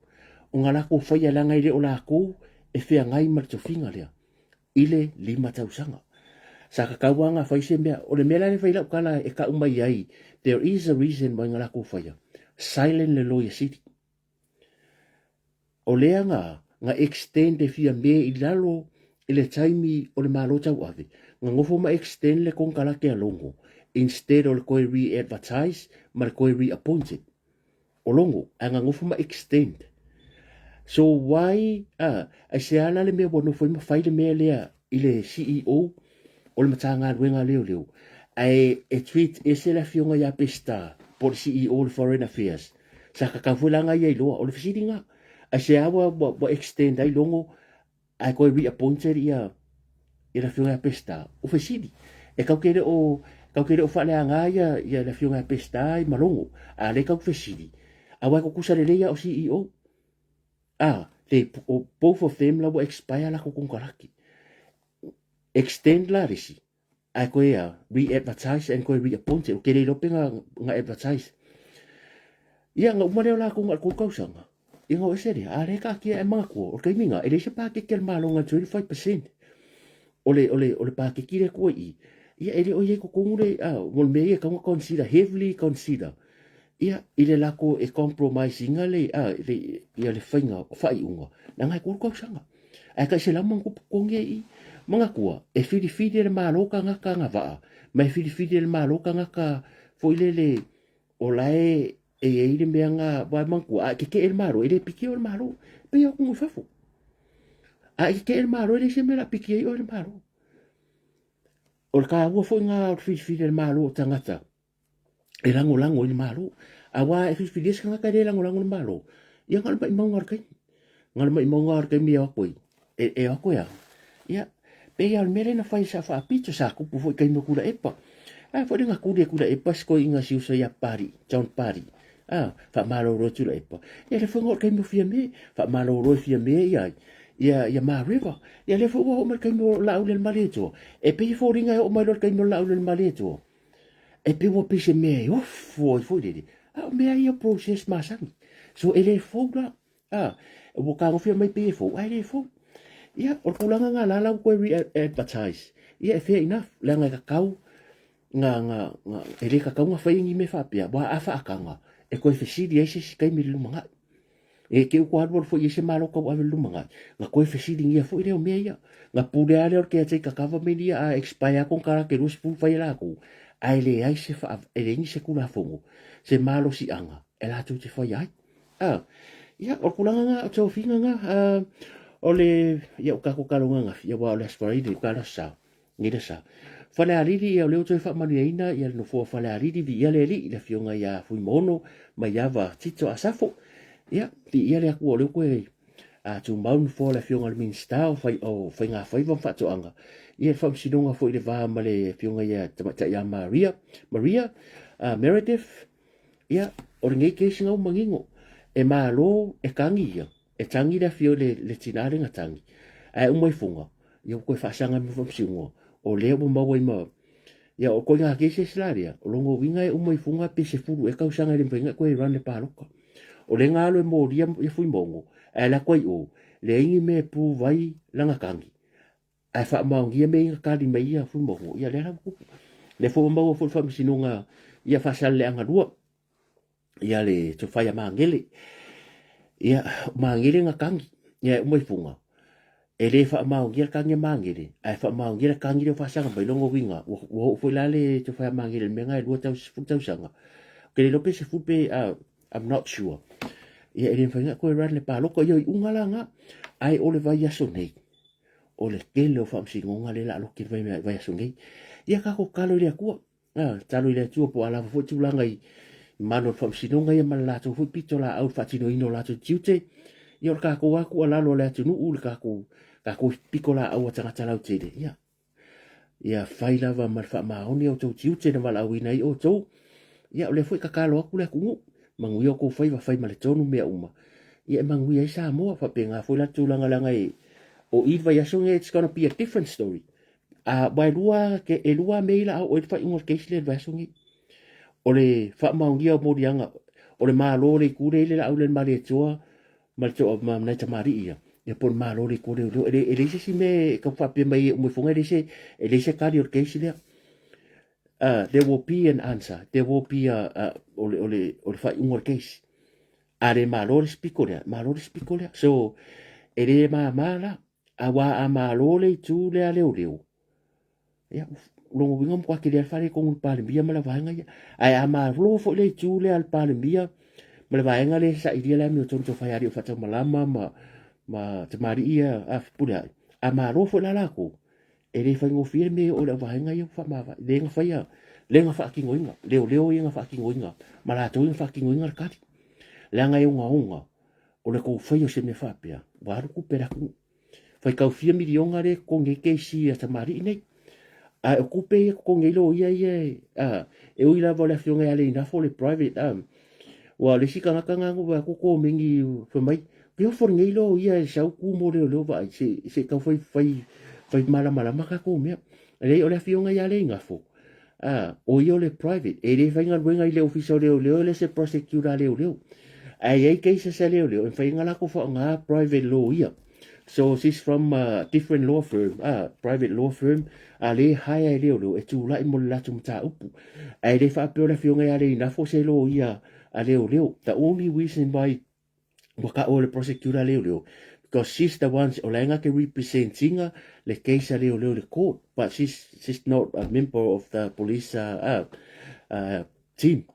o ngā la ko whaia la ngai re o la ko, e whea ngai mar tō whinga lea. Ile lima tau sanga. Sa ka kauanga whaise mea, o le mela le whailau kala e ka umai ai, there is a reason why ngā la ko whaia. Silent le loia city. O lea nga extend e fia me i lalo i le taimi o le malo tau ave. Nga ngofo ma extend le kong kalake a longo. Instead o le koe re-advertise, ma le koe re-appointed. O longo, a nga ngofo ma extend. So why, ai se ala le mea wano fwoi ma whaile mea lea i le CEO o le matanga luenga leo leo. Ai e tweet e se la fionga ya pesta po le CEO o le Foreign Affairs. Sa kakawhulanga i loa o le fisiri nga. A se awa wa extend ai longo ai koe reappointed ia la fionga pesta o fesidi e kau kere o whale anga ia la fionga pesta ai malongo a le kau fesidi a wai ko kusare leia o CEO both of them la wa expire la ko kongkaraki extend la risi ai koe re-advertise and koe reappointed o kere lope nga advertise ia nga umareo la ko nga kausanga inga o sere a re ka kia e mga ko o kai minga e le se pa ke kel malonga 25% ole pa ke kire ko i ia ele o ye ko kongure wol me e ka consider heavily consider ia ile la ko e compromising le ia le fainga o fai unga na ngai ko ko sanga ai ka se la mang ko konge i mga ko e fidi le malo ka nga ka nga va mai fidi le malo ka nga ka fo ile o lai e ile mea ngā wai mangku a ke el maro ele piki o el maro pe o kungu fafu a ke el maro ele se mera piki o el maro o ka ua fo ngā fidi el maro tangata e lango el maro a wa e fidi ska ka le lango el maro ia ngal mai mongar kai mea koi e a koia ia pe ia mera na fai sa fa pito sa ku fo kai no kula epa a fo nga kula epa sko inga si usa ya pari John pari fa malo ro tu lepa ia le fongo kai mo fia me fa malo ro fia me ia ma river ia le fongo o mai kai mo la ule maleto e pe fo ringa o mai lo kai mo la ule maleto e pe wo pise me fo de me ia process masang so ele fo la wo ka fia mai pe fo ai le fo ia o kulanga nga la ko advertise ia fair enough la nga kau nga ele ka kau nga fa ingi me fa pia wa afa kanga e koe fesidi e se kai mi lumanga e ke ko arbor fo yese malo ko ave lumanga nga koe fesidi ngia fo ile o meia nga pule ale or ke te ka kava media a expire kon kara ke rus pu fa ila ko ai le ai se fa ele ni se kula fongo se malo si anga e la tu te fa ya ia o kulanga nga o finga nga ole ia ka ko kalonga nga ia wa le spray de kala sa ni de sa fale ariri ia leo toi whaamanueina ia no fua fale ariri vi ia leli ila fionga ia fui mono ma ia wa tito asafo ia di ia lea kua leo koe tu maun fo la fionga le minsta o fai ngā fai van whatoanga. Ia wham sinonga fo i le vā ma le fionga ia tamata ia Maria Meredith, ia o le ngei keisi ngau mangingo e malo e kangi ia e tangi la fio le tinare nga tangi ai umai funga ia koe whaasanga me wham sinonga o leo mo maua i maa ia o koe ngā keisi slaria o longo winga e umai funga pe se furu e kausanga le mpenga koe rane pāroka o le ngalo e mō ria e fui mongo ai la koe o le ingi me pu vai langa kangi ai wha maungia me inga kari me ia fui mongo ia le ramu le fo maua fo wham sinonga ia whaasale le anga rua ia le to whaia maangele ia maangele nga kangi ia umai funga e le wha maungia kangi maangele ai wha maungia kangi le whaasanga bai longo winga wo fo la le to whaia maangele me ngai rua tau sanga ke le lope se fupe I'm not sure ia e le whainga koe ran le pāloko ia i ungalanga ai o le vai aso nei o le kele o whamsingonga le la aloki vai aso nei ia kako kalo i le akua talo i le atua po alawa fo tūlanga i mano whamsingonga ia malato hui pito la au whatino ino lato tiute ia o le kako aku alalo le atu nuu le kako piko la au atangata lau tede ia whailava malwha maoni o tau tiute na wala au inai o tau ia o le fwoi kakalo aku le kungu mangui o ko fai ma le tonu mea uma ia mangui ai sa moa fa penga fo la tūlanga langa e o iwa yasonge it's gonna be a different story bai lua ke e lua meila o e fa ingor keisi le yasonge o le fa maungia o morianga o le malo le kure le au le male toa mal toa ma na tamari ia e por malo le kure le se me ka fa pe mai mo fonga le se kari o keisi le there will be an answer. There will be ole fa ingor case. Are malore spikolia. So ere mala awa amalole tu le leo. Ya longo wingam kwa kile fare ko un pale bia mala vanga ya. Ai amalo fo le tu le al pale bia mala vanga le sa idia la mi tonto fa yari fa malama ma tamari ia afpula. Amalo fo la ko. Ere fa ngo firme o la vanga yo fa ma le nga fa ya le nga fa ki ngoinga leo nga fa ki ngoinga mala to nga fa ki ngoinga ka le nga yo nga o le ko fa yo se me fa pia wa ku pera ku fa ka fia milionga le ko nge ke si ata mari nei a ku pe ko nge lo ia e o ila vola fionga ale ina fo le private wa le sika nga kanga ngo ko mingi fa mai pio for nge lo ia sa ku mo le va se ka fai mala maka ko me le o le fionga ya le ngafo o yo le private e le fainga wenga i le official le se prosecutor le ai case se le en fainga la ko fo nga private law ia so she's from a different law firm private law firm le haya le e tu la mo la tu ta upu ai le fa pe o le fionga ya le ngafo se lo ia le the only reason why waka o le prosecutor le because she's the ones olenga ke representing le case le le court but she's not a member of the police team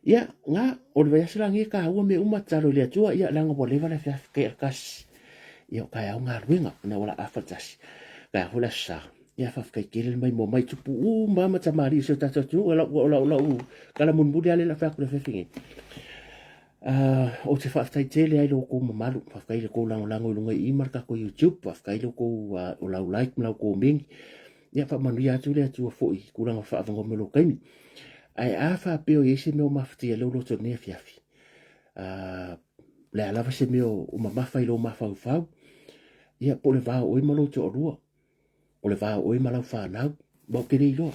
nga o le yasla ngi ka o me uma talo le tua langa bo le vala fa ke kas ka nga ruinga na wala afatas ka hola sa fa ka ke le mai mo mai tupu mama tamari so ta tu wala kala mun budi ale la fa ko le fingi o te whaftai tele ai loko mamalu, whafkai loko lango lunga i marka ko YouTube, whafkai loko o lau like mlau ko mengi. Ia whamanu ia atu le atu a fwoi, kuranga whaavango me lo kaimi. Ai a whapeo i ese meo mawhati a leo loto nea fiafi. Le alawa se meo o mamawhai lo mawhau whau. Ia po le vāo oi malo te orua. O le vāo oi malau whanau. Mau kere i lo,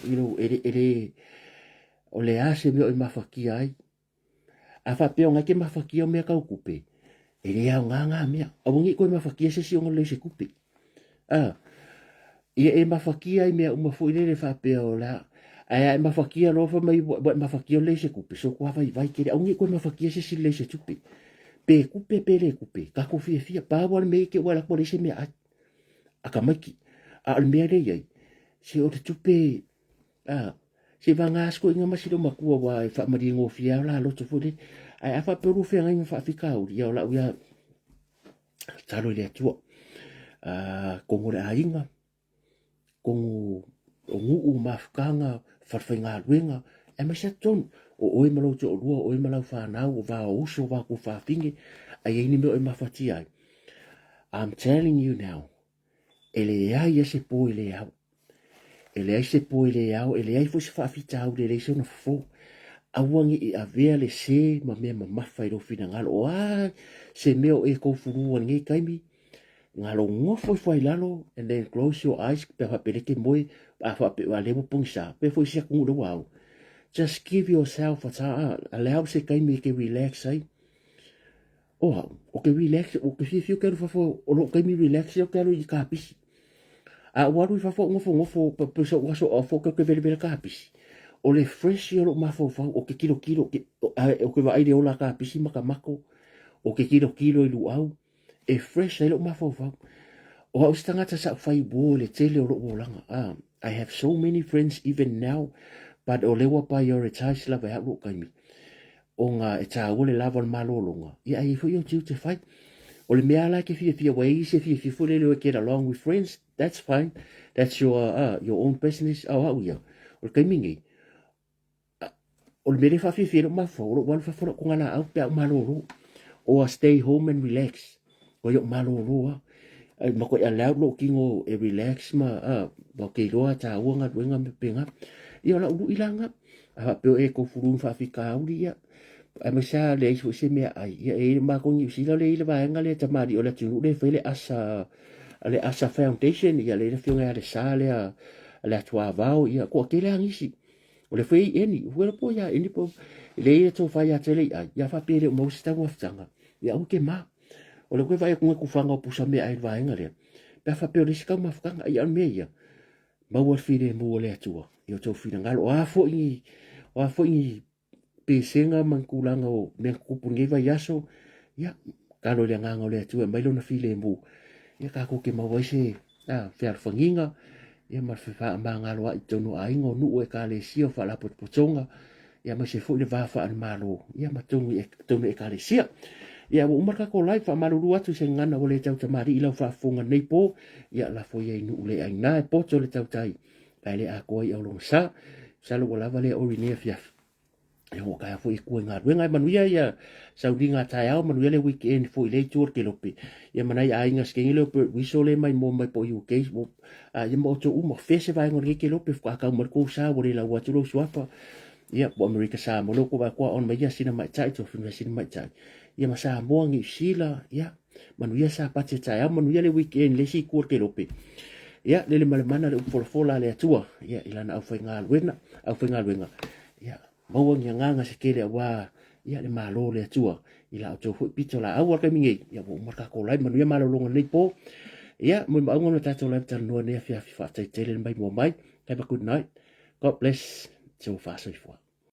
o le a se meo i mawhaki ai. A whapeo ngai ke mawhakia o mea kau kupe. E le au ngā mea. A wangi koe mawhakia se si o ngale se kupe. Ia e mawhakia i mea umafu i le whapeo la. Ai mawhakia lofa mai mawhakia o le se kupe. So kua vai kere. A wangi koe mawhakia se si le se tupe. Pe kupe pe le kupe. Kako fia. Pāwal me ke wala kore se mea. A kamaiki. A al mea le iai. Se o te tupe. Se vanga asko inga masiro makua wa e whamari ngō fia la loto fode. Ai awha peru fea ngai me whawhika uri. Ia o lau ia talo le atua. Kongo le ainga. Kongo o nguu mawhukanga wharwhai ngā ruenga. E mai sa tonu. O oi malau te o rua, oi malau whanau, o vā o uso, o vā ko whawhinge. Ai eini meo e mawhati ai. I'm telling you now. Ele ai se po ele au. Ele ai se po ele au. Ele ai fo se whaafita au le reise ona fo. Awangi I avea le se ma mea ma mawhai ro fina ngalo. O ai se meo e kou furua ngai kaimi. Ngalo ngofo fai lalo. And then close your eyes. Pe whapeleke moe. A whape wa lewa pungsa. Pe fo isia kungu lo au. Just give yourself a time. Allow se kaimi ke relax ai. O ke relax. O ke fiu keru fafo. O lo kaimi relax. O keru I ka pisi. A waru fa fo ngofo pe so waso ofo ke vele ka pisi o le fresh yo ma fo o ke kilo o ke vai de ola ka pisi maka mako o ke kilo I lu au e fresh lo ma fo o au stanga ta sa fai bo le tele o lo langa I have so many friends even now but o le wa prioritize la va lo kai mi o nga e ta o le lava malolonga ia I fo yo tiu te fai o le mea la ke fia ways if you fully get along with friends that's fine that's your own business au ia o kai mingi o le mere fa fia no ma fo o fa fo ko ngana au pe malolo o stay home and relax o yo malolo ai ma ko allow lo kingo e relax ma ba ke lo ta o nga wenga me penga ia la u ilanga a pe e ko furu fa fika au ia ai masa le iso se me ai e ma ko ni sila le va ngale ta mari o le tu le fele asa foundation ia le fiunga le sale le tua vau ia ko ke le angisi o le fei eni o le po ia eni po le to fa ia tele ia fa pele mo sta wa fanga ia o ke ma o le ko vai ko ku fanga pu sa me ai va ngale pe fa pele ska ma fanga ia me ia ma wa file mo le tua ia to fina ngalo a fo i pe senga mankulanga o me kupungi va yaso ya kalo le nganga le tu mai lona file mbu ya ka ko ke mawaise fer fanginga ya ma fa manga lo I tonu aingo nu e ka le sio fa la potonga ya ma se fu le va fa al malo ya ma tonu e ka le sia ya mo marka ko live fa malo lu atu se ngana o le tau tamari ila fa funga nei po ya la fo ye nu le ai na po to le tau tai le a ko I o lo sa lo la vale o ri ne fia yo ka fo I ku nga wenga manuia ya saudi nga tai au manuia le weekend fo le tour ke lope ya manai ai nga skeng le wi so le mai mo mai po UK mo ya mo to mo fese vai ngor ke lope ka mo ko sa wo le la wa tulo swafa ya po america sa mo lo ko ba ko on mai ya sina mai tai to fina sina mai tai ya ma sa mo ngi sila ya manuia sa pa te tai au manuia le weekend le si ku ke lope ya le mana le fola le tua ya ilana au fa nga luenga ya mau nga nga se kele wa ia le malo le tua ila o fu pito la au ka mingi ia mo marka ko lai manu ia malo longa nei po ia mo ma ngona tato la tan no ne fia fa tai tele mai mo mai have a good night god bless so far so far